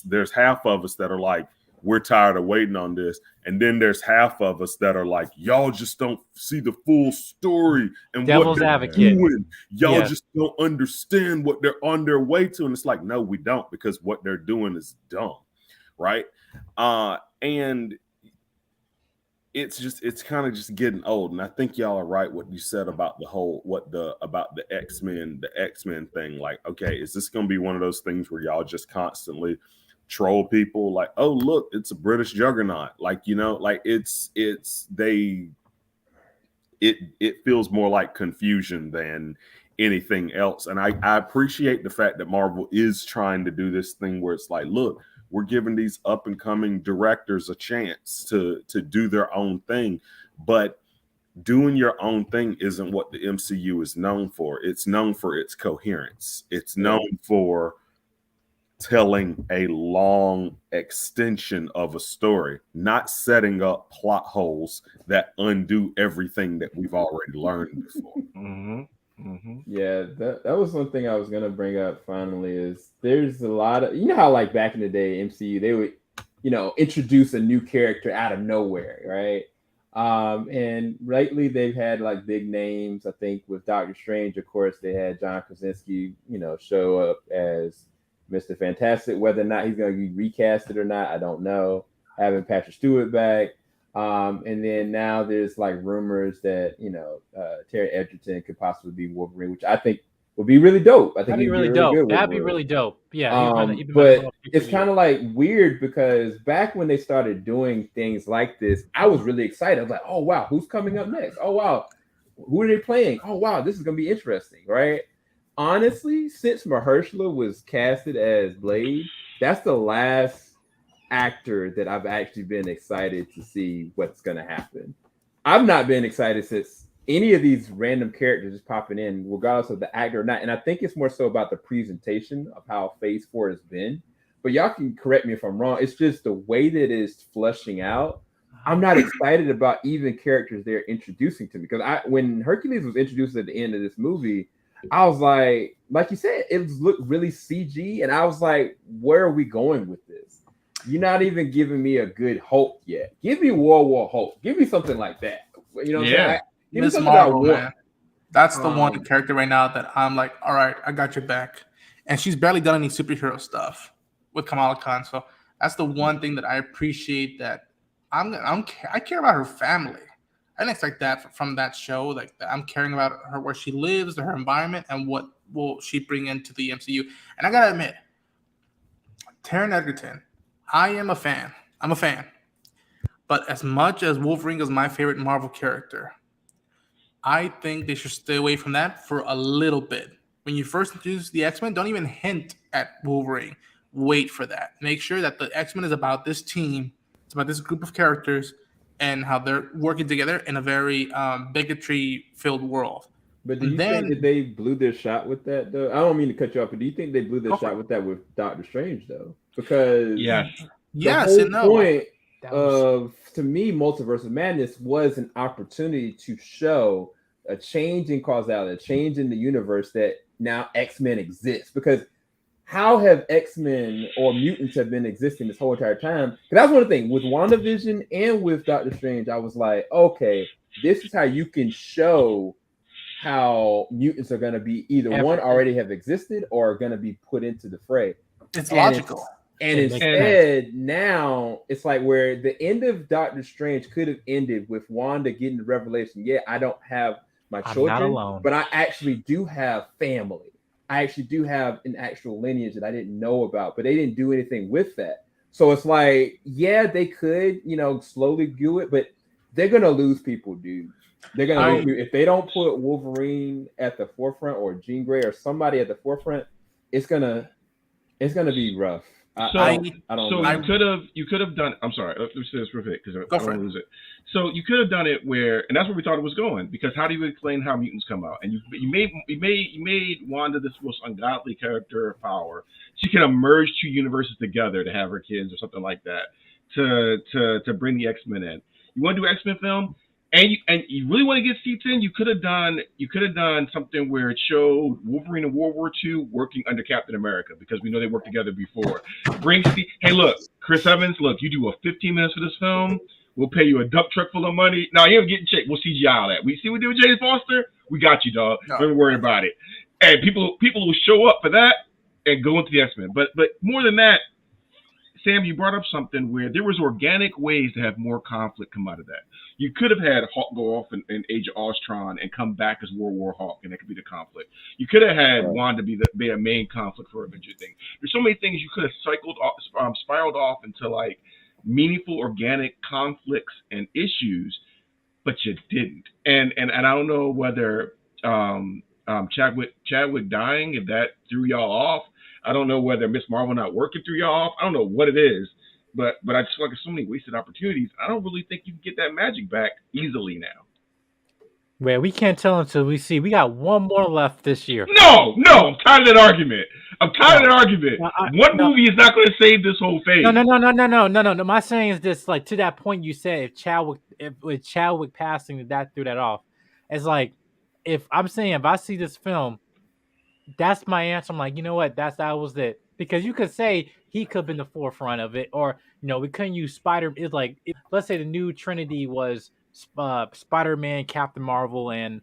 there's half of us that are like, we're tired of waiting on this. And then there's half of us that are like, y'all just don't see the full story and
Devil's
what they're
advocate.
doing. Y'all just don't understand what they're on their way to. And it's like, no, we don't, because what they're doing is dumb. Right. And it's kind of just getting old. And I think y'all are right what you said about about the X-Men thing. Like, okay, is this going to be one of those things where y'all just constantly troll people like, oh, look, it's a British juggernaut, like, like it feels more like confusion than anything else. And I appreciate the fact that Marvel is trying to do this thing where it's like, look, we're giving these up and coming directors a chance to do their own thing, but doing your own thing isn't what the MCU is known for. It's known for its coherence. It's known for telling a long extension of a story, not setting up plot holes that undo everything that we've already learned before.
Yeah, that was one thing I was gonna bring up finally is there's a lot of, how like back in the day MCU they would introduce a new character out of nowhere, right? And lately they've had like big names. I think with Doctor Strange, of course, they had John Krasinski, show up as Mr. Fantastic. Whether or not he's going to be recasted or not, I don't know. Having Patrick Stewart back. And then now there's like rumors that, Terry Edgerton could possibly be Wolverine, which I think would be really dope. I think
That'd be
he'd
really
a
dope.
good
That'd be
Wolverine.
really dope. Yeah.
But it's kind of like weird because back when they started doing things like this, I was really excited. I was like, oh, wow, who's coming up next? Oh, wow, who are they playing? Oh, wow, this is going to be interesting, right? Honestly, since Mahershala was casted as Blade, that's the last actor that I've actually been excited to see what's going to happen. I've not been excited since any of these random characters just popping in, regardless of the actor or not. And I think it's more so about the presentation of how Phase 4 has been. But y'all can correct me if I'm wrong. It's just the way that it's flushing out. I'm not excited about even characters they're introducing to me. Because when Hercules was introduced at the end of this movie, I was like you said, it looked really CG. And I was like, where are we going with this? You're not even giving me a good Hulk yet. Give me World War Hulk. Give me something like that. You know what I'm saying? Give me
Miss
something
Marvel,
about
man. That's the one character right now that I'm like, all right, I got your back. And she's barely done any superhero stuff with Kamala Khan. So that's the one thing that I appreciate, that I care about her family. I didn't expect that from that show. Like, that I'm caring about her, where she lives, her environment, and what will she bring into the MCU. And I gotta admit, Taron Egerton, I am a fan. I'm a fan. But as much as Wolverine is my favorite Marvel character, I think they should stay away from that for a little bit. When you first introduce the X-Men, don't even hint at Wolverine. Wait for that. Make sure that the X-Men is about this team. It's about this group of characters and how they're working together in a very bigotry-filled world.
But do you think that they blew their shot with that, though? I don't mean to cut you off, but do you think they blew their shot with that with Doctor Strange, though? Because the whole point to me, Multiverse of Madness was an opportunity to show a change in causality, a change in the universe, that now X-Men exists. Because how have X-Men or mutants have been existing this whole entire time? Because that's one of the things with WandaVision and with Doctor Strange. I was like, okay, this is how you can show how mutants are going to be either one already have existed or are going to be put into the fray.
It's logical.
And instead, now it's like where the end of Doctor Strange could have ended with Wanda getting the revelation. Yeah, I don't have my children, but I actually do have family. I actually do have an actual lineage that I didn't know about, but they didn't do anything with that. So it's like, yeah, they could, slowly do it, but they're going to lose people, dude. They're going to lose if they don't put Wolverine at the forefront or Jean Grey or somebody at the forefront. It's gonna be rough.
You could have done. I'm sorry. Let me say this real quick because I don't want to lose it. So you could have done it where, and that's where we thought it was going. Because how do you explain how mutants come out? And you made Wanda this most ungodly character of power. She can merge two universes together to have her kids or something like that to bring the X-Men in. You want to do an X-Men film? And you really want to get seats in? You could have done something where it showed Wolverine in World War II working under Captain America, because we know they worked together before. Hey, look, Chris Evans, look, you do a 15 minutes for this film. We'll pay you a dump truck full of money. Now you ain't getting checked. We'll CGI all that. We see what we did with Jane Foster. We got you, dog. Don't worry about it. And people will show up for that and go into the X-Men. But more than that, Sam, you brought up something where there was organic ways to have more conflict come out of that. You could have had Hulk go off in Age of Ultron and come back as World War Hulk, and that could be the conflict. You could have had Wanda be a main conflict for Avenger thing. There's so many things you could have spiraled off into like meaningful organic conflicts and issues, but you didn't. And I don't know whether Chadwick dying, if that threw y'all off. I don't know whether Miss Marvel not working threw y'all off. I don't know what it is. But I just feel like there's so many wasted opportunities. I don't really think you can get that magic back easily now.
Well, we can't tell until we see. We got one more left this year.
No, I'm tired of that argument. One movie is not going to save this whole phase.
No. My saying is this: like, to that point, you said with Chadwick passing, that threw that off. It's like, if I see this film, that's my answer. I'm like, you know what? That was it. Because you could say he could have been the forefront of it, or we couldn't use Spider. It's like, let's say the new Trinity was Spider-Man, Captain Marvel, and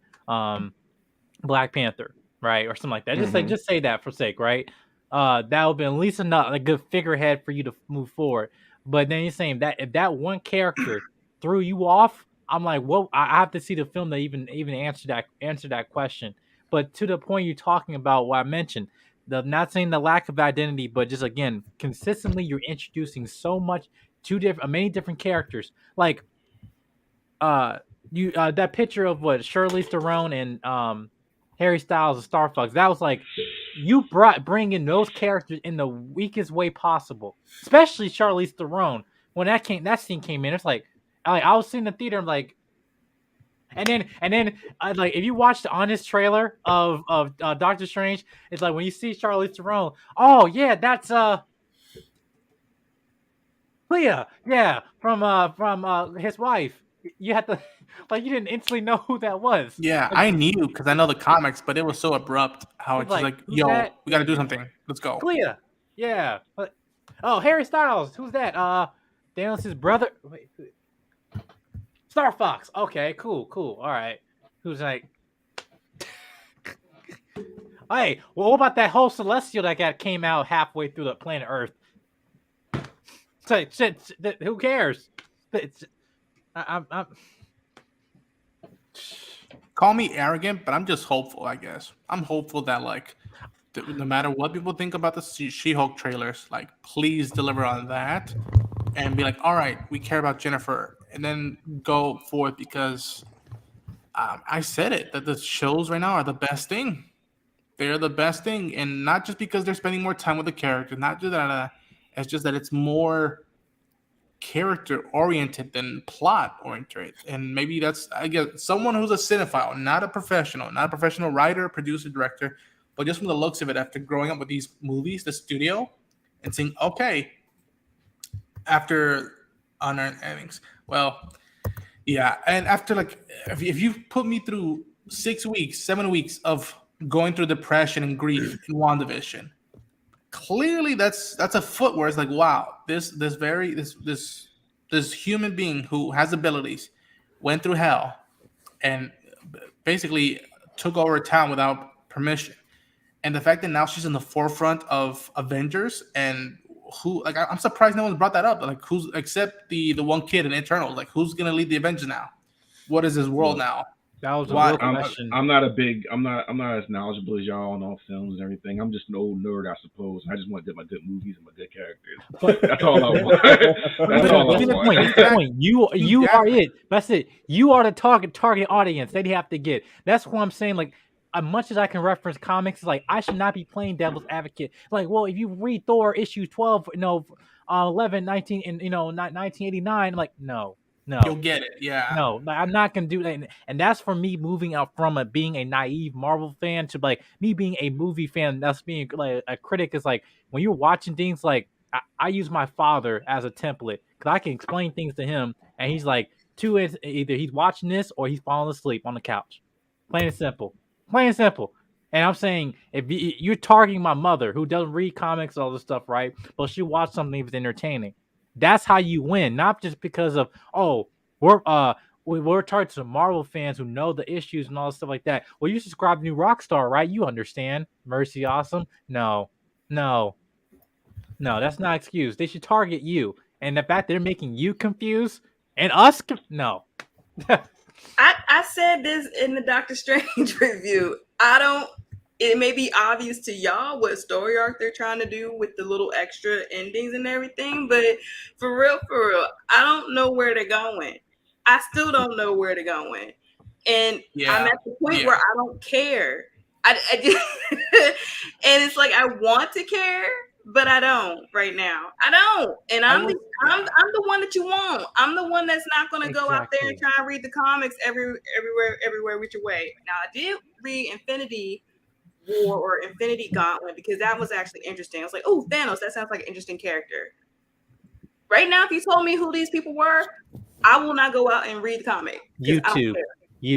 Black Panther, right, or something like that. Just say that for sake, right? That would be at least enough a good figurehead for you to move forward. But then you're saying that if that one character threw you off, I'm like, well, I have to see the film to even answer that question. But to the point you're talking about, what I mentioned, not saying the lack of identity, but just again, consistently you're introducing so much many different characters. Like you that picture of what Charlize Theron and Harry Styles and Star Fox, that was like you bring in those characters in the weakest way possible, especially Charlize Theron. When that scene came in, it's like I was sitting in the theater, I'm like, and then like if you watch the honest trailer of Doctor Strange, it's like when you see Charlize Theron, oh yeah, that's Leah, yeah, from his wife. You had to like you didn't instantly know who that was.
Yeah,
Like,
I knew because I know the comics, but it was so abrupt how it's just like,
who's
yo,
that?
we got to do something. Let's go.
Clea. Yeah. Oh, Harry Styles. Who's that? Thanos' brother. Wait. Star Fox. Okay, cool. All right. Who's like? Hey, well, what about that whole Celestial that came out halfway through the planet Earth? Who cares? I'm
Call me arrogant, but I'm just hopeful, I guess. I'm hopeful that, like, no matter what people think about the She-Hulk trailers, like, please deliver on that and be like, all right, we care about Jennifer, and then go forth because I said it, that the shows right now are the best thing. They're the best thing, and not just because they're spending more time with the characters, not just that, it's just that it's more character oriented than plot oriented, and maybe that's, I guess, someone who's a cinephile, not a professional writer, producer, director, but just from the looks of it, after growing up with these movies, the studio, and saying, okay, after unearned earnings, well, yeah, and after like if you put me through 7 weeks of going through depression and grief in WandaVision, clearly that's a foot where it's like, wow, this human being who has abilities went through hell and basically took over a town without permission, and the fact that now she's in the forefront of Avengers, and who, like, I'm surprised no one's brought that up, like, who's, except the one kid in Eternals, like, who's gonna lead the Avengers now? What is his world now?
That was a
Why-
real question.
I'm not as knowledgeable as y'all on all films and everything. I'm just an old nerd, I suppose. I just want to do my good movies and my good characters. That's all I want. That's all I want.
That's the point. You are it. That's it. You are the target audience they have to get. That's what I'm saying. Like, as much as I can reference comics, like, I should not be playing devil's advocate. Like, well, if you read Thor issue 12, 11, 19, and 1989, like, no.
You'll get it. Yeah.
No, like, I'm not gonna do that, and that's for me moving out from being a naive Marvel fan to like me being a movie fan. That's being like a critic. Is like when you're watching things, like I use my father as a template because I can explain things to him, and he's like, either he's watching this or he's falling asleep on the couch. Plain and simple. And I'm saying, if you're targeting my mother who doesn't read comics, all this stuff, right? But she watched something that's entertaining. That's how you win, not just because of, we're targeted to Marvel fans who know the issues and all this stuff like that. Well, you subscribe to New Rockstar, right? You understand. Mercy Awesome. No, that's not an excuse. They should target you. And the fact they're making you confused and us, no.
I said this in the Doctor Strange review. It may be obvious to y'all what story arc they're trying to do with the little extra endings and everything, but for real, I don't know where they're going. I still don't know where they're going. And I'm at the point where I don't care. I just, and it's like I want to care, but I don't right now. I don't. And I'm the one that you want. I'm the one that's not going to go out there and try and read the comics everywhere which way. Now, I did read Infinity War or Infinity Gauntlet because that was actually interesting. I was like, oh, Thanos, that sounds like an interesting character. Right now, if you told me who these people were, I will not go out and read the comic.
You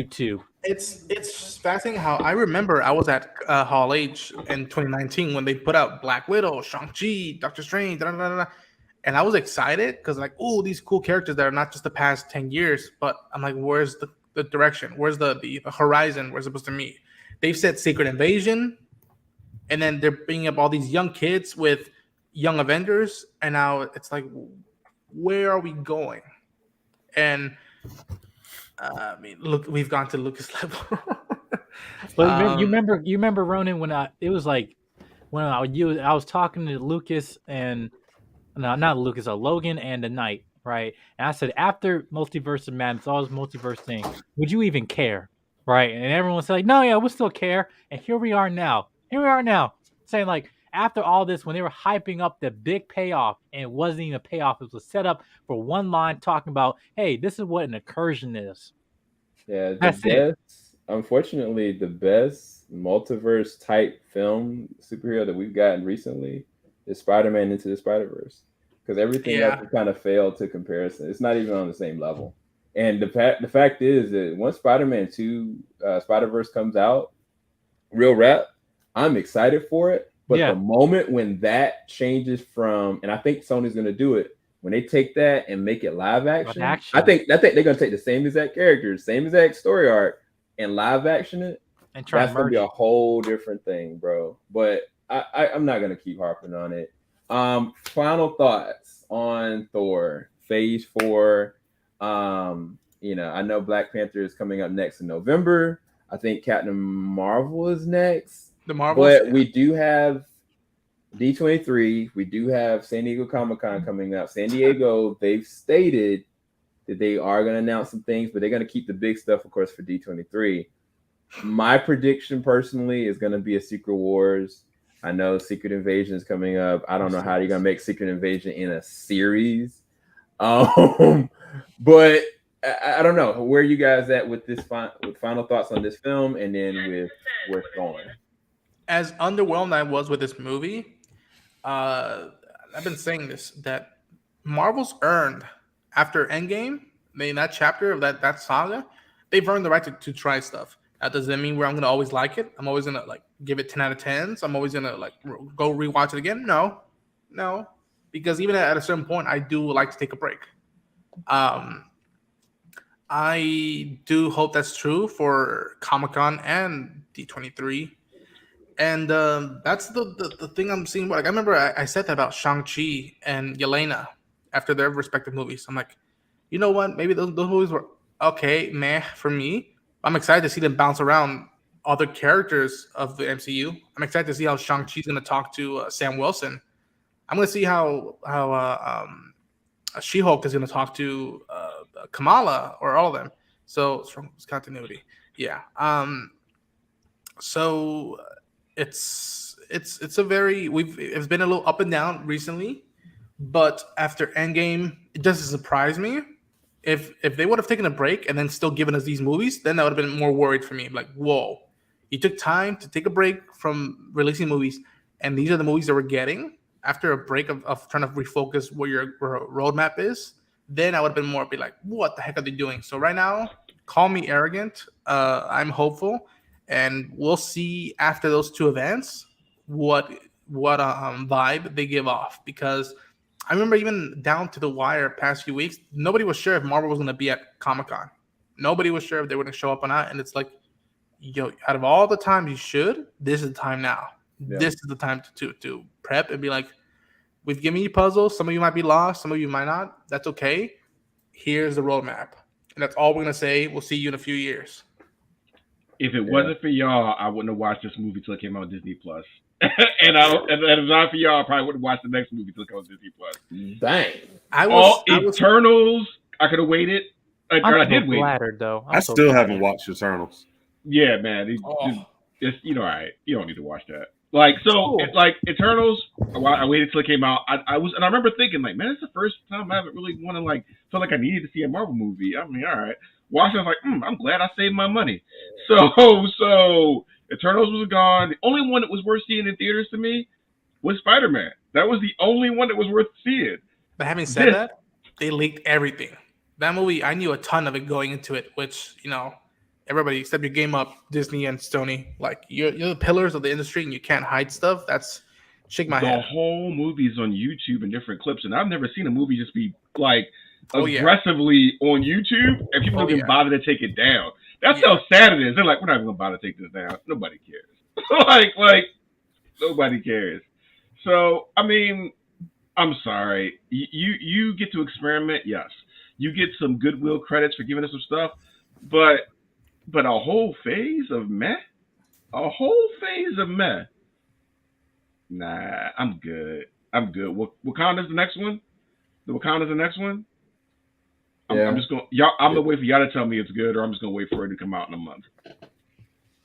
too.
It's fascinating how I remember I was at Hall H in 2019 when they put out Black Widow, Shang-Chi, Doctor Strange, And I was excited because like, oh, these cool characters that are not just the past 10 years, but I'm like, where's the direction? Where's the horizon we're supposed to meet? They've said Secret Invasion, and then they're bringing up all these young kids with Young Avengers, and now it's like, where are we going? And I mean, look, we've gone to Lucas level.
But you remember Ronan when I was talking to Lucas and no, not Lucas, Logan and the Knight, right? And I said after Multiverse of Madness, all this multiverse thing, would you even care, right? And everyone said like, no, yeah, we'll still care. And here we are now, saying like after all this, when they were hyping up the big payoff, and it wasn't even a payoff, it was a setup for one line talking about, hey, this is what an incursion is.
Yeah,
That's it.
Unfortunately, the best multiverse type film superhero that we've gotten recently is Spider-Man Into the Spider-Verse, because everything else kind of failed to comparison. It's not even on the same level. And the fact is that once Spider-Man 2 Spider-Verse comes out, real rap, I'm excited for it. But the moment when that changes from, and I think Sony's going to do it, when they take that and make it live action. I think they're going to take the same exact characters, same exact story arc, and live action it. And that's going to be a whole different thing, bro. But I'm not going to keep harping on it. Final thoughts on Thor Phase 4. I know Black Panther is coming up next in November. I think Captain Marvel is next. But we do have D23. We do have San Diego Comic-Con coming up. San Diego, they've stated that they are going to announce some things, but they're going to keep the big stuff, of course, for D23. My prediction personally is going to be a Secret Wars. I know Secret Invasion is coming up. I don't know how you're going to make Secret Invasion in a series. But I don't know. Where are you guys at with this with final thoughts on this film, and then with where it's going?
As underwhelmed I was with this movie, I've been saying this, that Marvel's earned after Endgame, in that chapter of that saga, they've earned the right to try stuff. That doesn't mean where I'm gonna always like it. I'm always gonna like give it 10 out of 10s. I'm always gonna like go rewatch it again. No, because even at a certain point, I do like to take a break. I do hope that's true for Comic-Con and D23. And that's the thing I'm seeing. Like I remember I said that about Shang-Chi and Yelena after their respective movies. I'm like, you know what? Maybe those movies were okay, meh, for me. I'm excited to see them bounce around other characters of the MCU. I'm excited to see how Shang-Chi's going to talk to Sam Wilson. I'm going to see how She-Hulk is going to talk to Kamala, or all of them. So strong continuity. Yeah. So it's a very it's been a little up and down recently, but after Endgame, it doesn't surprise me. If they would have taken a break and then still given us these movies, then that would have been more worried for me. Like, whoa, you took time to take a break from releasing movies, and these are the movies that we're getting after a break of trying to refocus what your roadmap is. Then I would have been more be like, what the heck are they doing? So right now, call me arrogant. I'm hopeful, and we'll see after those two events what vibe they give off, because I remember even down to the wire past few weeks, nobody was sure if Marvel was going to be at Comic-Con. Nobody was sure if they were going to show up or not. And it's like, yo, out of all the times you should, this is the time now. Yeah. This is the time to prep and be like, we've given you puzzles. Some of you might be lost. Some of you might not. That's okay. Here's the roadmap. And that's all we're going to say. We'll see you in a few years.
If it wasn't for y'all, I wouldn't have watched this movie till it came out on Disney Plus. and if it's not for y'all, I probably wouldn't watch the next movie till it comes on Disney Plus.
Dang.
Eternals, I could have waited. I did wait.
Flattered, though.
I still haven't watched Eternals.
Yeah, man. It's all right. You don't need to watch that. Like, so, cool. It's like Eternals, I waited till it came out. I remember thinking, like, man, it's the first time I haven't really want to, like, feel like I needed to see a Marvel movie. I mean, all right. Watching, I was like, I'm glad I saved my money. So Eternals was gone. The only one that was worth seeing in theaters to me was Spider-Man. That was the only one that was worth seeing.
But having said that, they leaked everything. That movie, I knew a ton of it going into it, which, everybody, step your game up, Disney and Sony. Like, you're the pillars of the industry and you can't hide stuff. That's Shake my
the
head.
whole movie's on YouTube in different clips, and I've never seen a movie just be like
Oh, yeah.
aggressively on YouTube, and people
Oh,
don't even
yeah.
bother to take it down. That's
Yeah.
how sad it is. They're like, we're not even gonna bother to take this down. Nobody cares. like nobody cares. So I mean, I'm sorry. You get to experiment, yes. You get some goodwill credits for giving us some stuff, but a whole phase of meh, Nah, I'm good. Wakanda's the next one. Wakanda's the next one. I'm just gonna I'm gonna wait for y'all to tell me it's good, or I'm just gonna wait for it to come out in a month.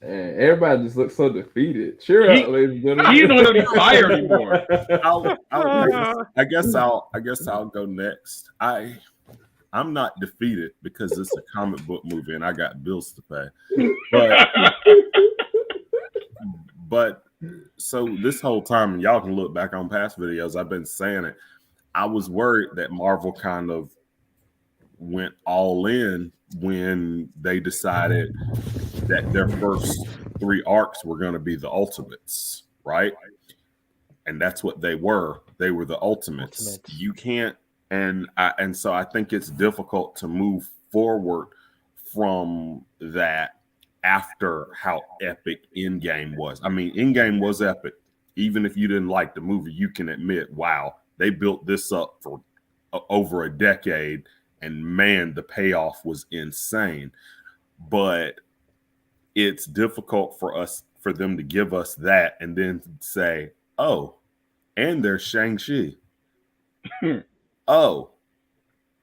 Man, everybody just looks so defeated. Cheer up, ladies and gentlemen.
He don't need fire anymore.
I guess I'll go next. I'm not defeated because it's a comic book movie and I got bills to pay. But so this whole time, and y'all can look back on past videos, I've been saying it. I was worried that Marvel kind of went all in when they decided that their first 3 arcs were going to be the Ultimates, right? And that's what they were. They were the Ultimates. You can't, and so I think it's difficult to move forward from that after how epic Endgame was. I mean, Endgame was epic. Even if you didn't like the movie, you can admit, wow, they built this up for over a decade, and man, the payoff was insane. But it's difficult for them to give us that and then say, oh, and there's Shang-Chi. Oh,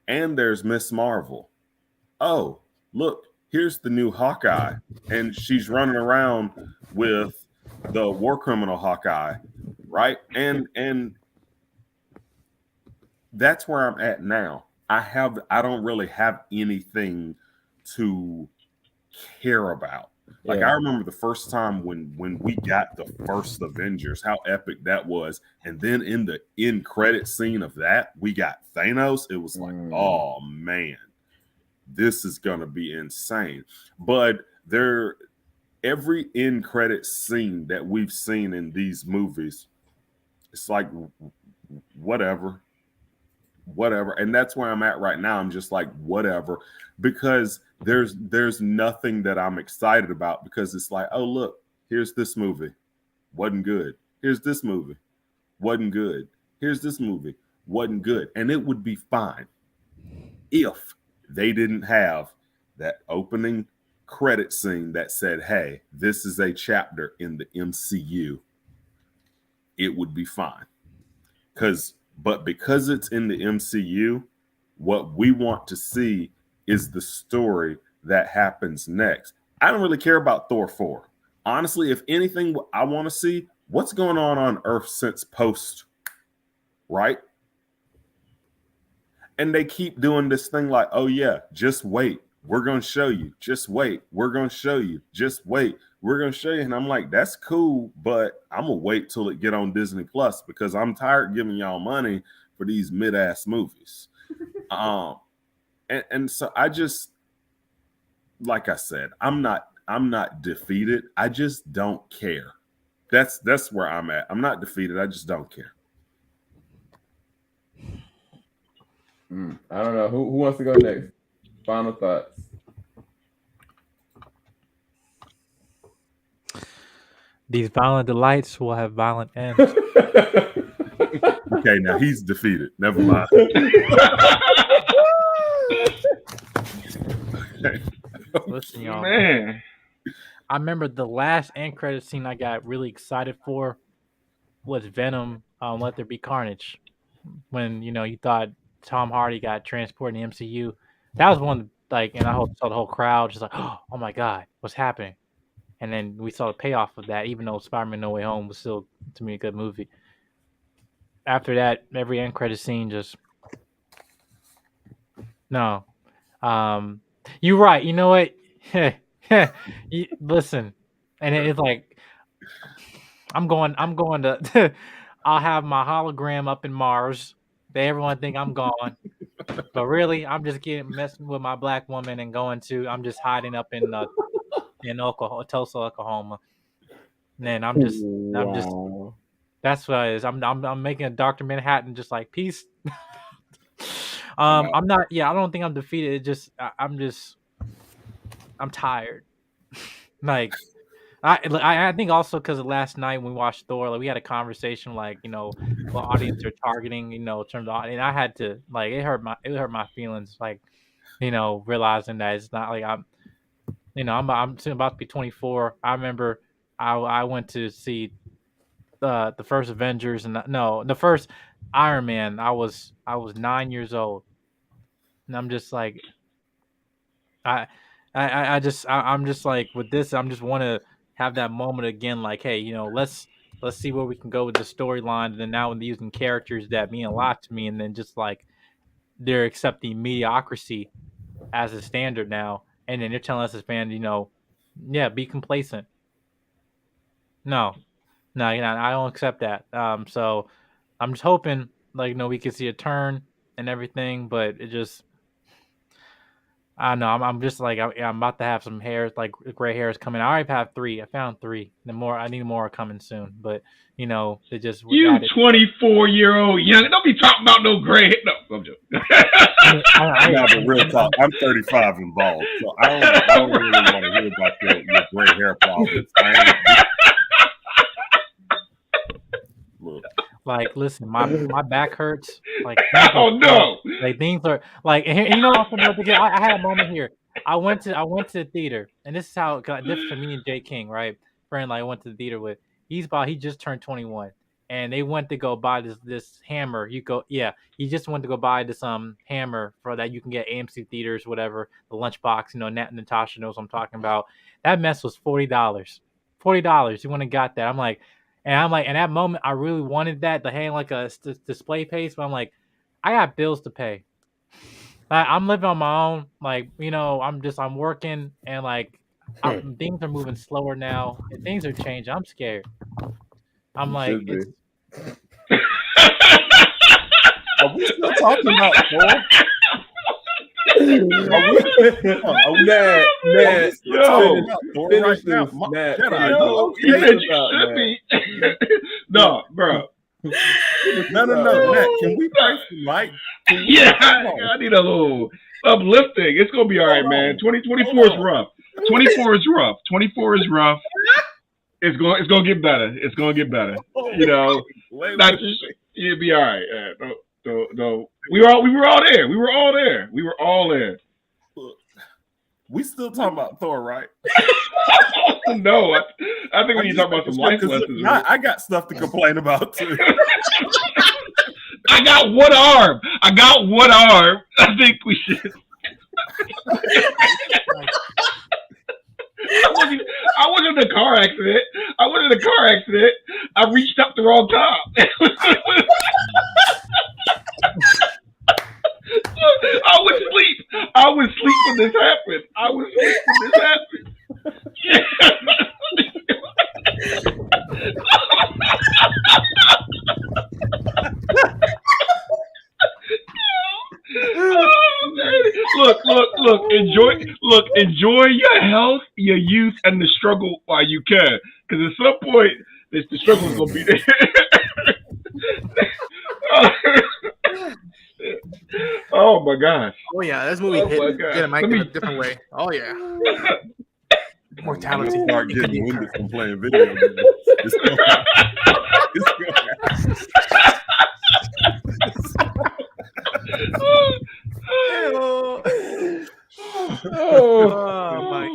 and there's Miss Marvel. Oh, look, here's the new Hawkeye, and she's running around with the war criminal Hawkeye, right? And that's where I'm at now. I don't really have anything to care about. Like, I remember the first time when we got the first Avengers, how epic that was. And then in the end credit scene of that, we got Thanos. It was like, oh man, this is gonna be insane. But every end credit scene that we've seen in these movies, it's like whatever. And that's where I'm at right now. I'm just like, whatever, because there's nothing that I'm excited about, because it's like, oh, look, here's this movie, wasn't good. Here's this movie, wasn't good. Here's this movie, wasn't good. And it would be fine if they didn't have that opening credit scene that said, hey, this is a chapter in the MCU. It would be fine. But because it's in the MCU, what we want to see is the story that happens next. I don't really care about Thor 4. Honestly, if anything, I want to see what's going on Earth since post, right? And they keep doing this thing like, oh yeah, just wait. We're going to show you. Just wait. We're going to show you. Just wait. We're going to show you. And I'm like, that's cool, but I'm going to wait till it get on Disney Plus, because I'm tired of giving y'all money for these mid-ass movies. And so I just, like I said, I'm not defeated. I just don't care. That's where I'm at. I'm not defeated. I just don't care.
I don't know. Who wants to go next? Final thoughts.
These violent delights will have violent ends.
Okay, now he's defeated. Never mind.
Listen, y'all.
Man.
I remember the last end credit scene I got really excited for was Venom, Let There Be Carnage. When, you thought Tom Hardy got transported in the MCU. That was one, and I saw the whole crowd just like, oh my God, what's happening? And then we saw the payoff of that, even though Spider-Man No Way Home was still, to me, a good movie. After that, every end credit scene just, no. You're right. You know what? Listen, and it's like, I'm going to, I'll have my hologram up in Mars. Everyone think I'm gone, but really, I'm just messing with my black woman and I'm just hiding up in Tulsa, Oklahoma. And then I'm just That's what it is. I'm making a Dr. Manhattan just like peace. I'm not. Yeah, I don't think I'm defeated. It just I'm tired. Like I think also because of last night when we watched Thor, like we had a conversation like what audience they're targeting, in terms of, and I had to like it hurt my feelings like realizing that it's not like I'm about to be 24. I remember I went to see the first Avengers and the first Iron Man. I was 9 years old, and I'm just like I'm just like with this. I'm just want to have that moment again. Like, hey, let's see where we can go with the storyline. And then now when they're using characters that mean a lot to me, and then just like they're accepting mediocrity as a standard now, and then they're telling us as fans, yeah, be complacent. No, I don't accept that. So I'm just hoping like we can see a turn and everything, but it just. I don't know. I'm just like I'm about to have some hairs, like gray hairs coming. I already have 3. I found 3. I need more coming soon. But they just
you 24-year-old young. Don't be talking about no gray hair. No, I'm joking.
No, but real talk. I'm 35 and bald, so I don't really want to hear about your gray hair problems. Look.
Like, listen, my back hurts. Like,
oh no!
Like things are like, and also I had a moment here. I went to the theater, and this is how it got different for me and Jay King, right? Friend, like I went to the theater with. He just turned 21, and they went to go buy this hammer. He just went to go buy this hammer for that you can get AMC theaters, whatever, the lunchbox. Nat and Natasha knows what I'm talking about. That mess was $40. $40. You wouldn't have got that. I'm like, in that moment, I really wanted that to hang like a display case, but I'm like, I got bills to pay. I'm living on my own. Like, I'm working, and like, things are moving slower now, and things are changing. I'm scared. I'm like,
are we still talking about Thor?
No, bro.
No, Matt. Can we pray for Mike?
Yeah, I need a little uplifting. It's gonna be all right, man. 2024 is rough. 24 is rough. 24 is rough. It's gonna get better. It's gonna get better. You'll be all right. No. We were all there. We were all there.
Look, we still talking about Thor, right?
No, I think when you talk about some life lessons,
I got stuff to complain about too.
I got one arm. I think we should. I wasn't in a car accident. I reached up the wrong time. I was asleep when this happened. Enjoy your health, your youth, and the struggle while you can. Because at some point, the struggle is gonna be there. Oh my gosh!
Oh yeah, this movie hit Mike in a different way. Oh yeah. Mortality.
Start getting winded from playing video games.
Oh, Mike.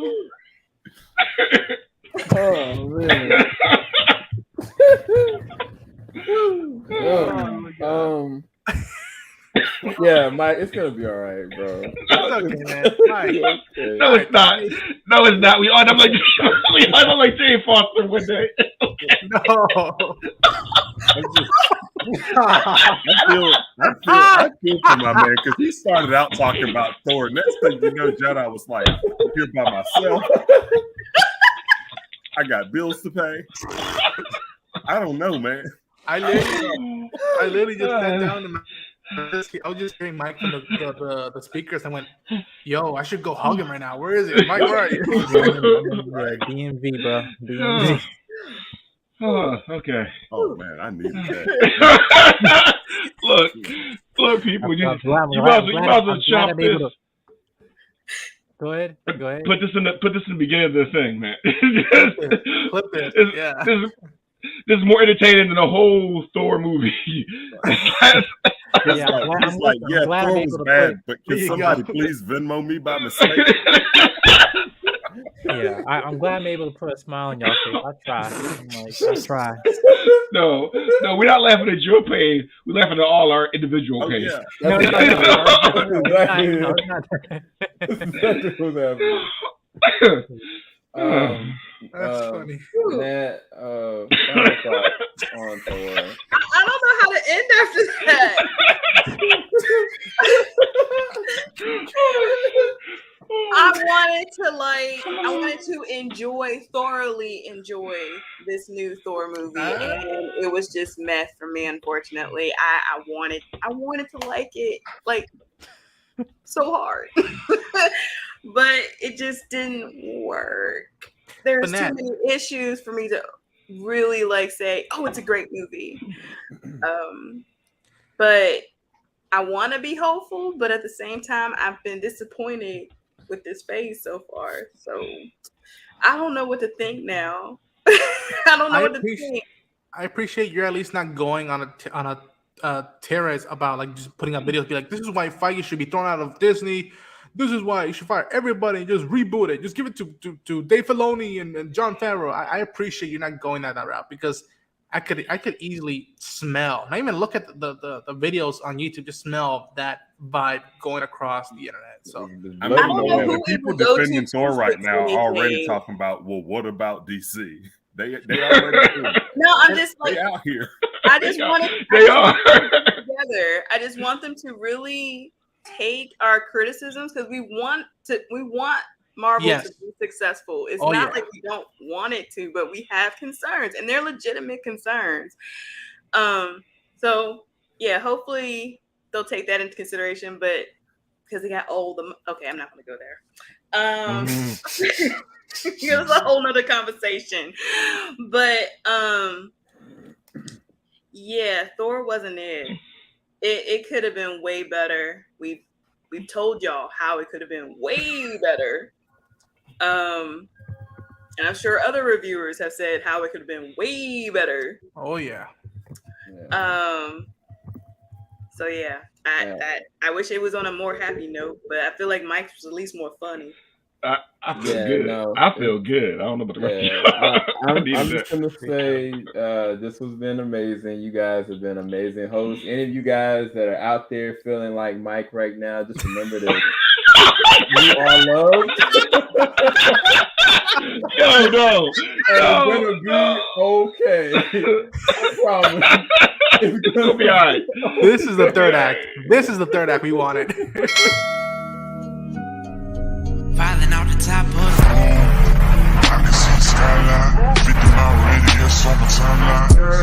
Oh man. Yeah, Mike, it's gonna be all right, bro.
It's okay, man. Mike.
No, it's not. We all like Jane Foster one day.
No.
I feel for my man because he started out talking about Thor. Next thing you know, Jedi was like, I'm here by myself. I got bills to pay. I don't know, man.
I literally just sat down and I was just hearing Mike from the speakers. I went, "Yo, I should go hug him right now. Where is it, Mike? Where are you?"
DMV, bro. DMV.
Okay.
Oh man, I needed that.
look, people, you
I'm
might
glad
as well chop
I'm
this.
able to. Go ahead.
Put this in the beginning of the thing, man.
Clip it. Yeah.
This is more entertaining than the whole Thor movie.
Yeah,
Thor was bad, but can somebody please Venmo me by mistake?
Yeah, I'm glad I'm able to put a smile on y'all face. I try.
No, we're not laughing at your pain. We're laughing at all our individual pain.
Yeah.
No.
Exactly what's happening.
That's funny.
That final thoughts on Thor.
I don't know how to end after that. I wanted to thoroughly enjoy this new Thor movie, and it was just meth for me. Unfortunately, I wanted to like it like so hard, but it just didn't work. There's too many issues for me to really like say, oh, it's a great movie. But I want to be hopeful, but at the same time, I've been disappointed with this phase so far. So I don't know what to think now. I don't know what to think.
I appreciate you're at least not going on a terrorist about like just putting up videos, be like, this is why Feige should be thrown out of Disney. This is why you should fire everybody and just reboot it. Just give it to Dave Filoni and Jon Favreau. I appreciate you not going that route because I could easily smell, not even look at the videos on YouTube, just smell that vibe going across the internet. So
I mean, the people defending Thor right now are already talking about, well, what about DC? They already do.
No, I'm just like
they out here.
I just want them together. I just want them to really take our criticisms because we want Marvel to be successful. It's not like we don't want it to, but we have concerns, and they're legitimate concerns. So yeah, hopefully they'll take that into consideration. But because they got old, okay, I'm not going to go there. It was a whole nother conversation. But yeah, Thor wasn't it. It could have been way better. We've told y'all how it could have been way better. And I'm sure other reviewers have said how it could have been way better.
Oh yeah.
So yeah, I wish it was on a more happy note, but I feel like Mike's was at least more funny.
I feel good. No, I feel good. I don't know about the rest of you.
I'm just gonna say this has been amazing. You guys have been amazing hosts. Any of you guys that are out there feeling like Mike right now, just remember this. You are loved.
No.
It's gonna be okay. I promise. It's gonna
be all right.
This is the third act. This is the third act we wanted.
Falling out the top of the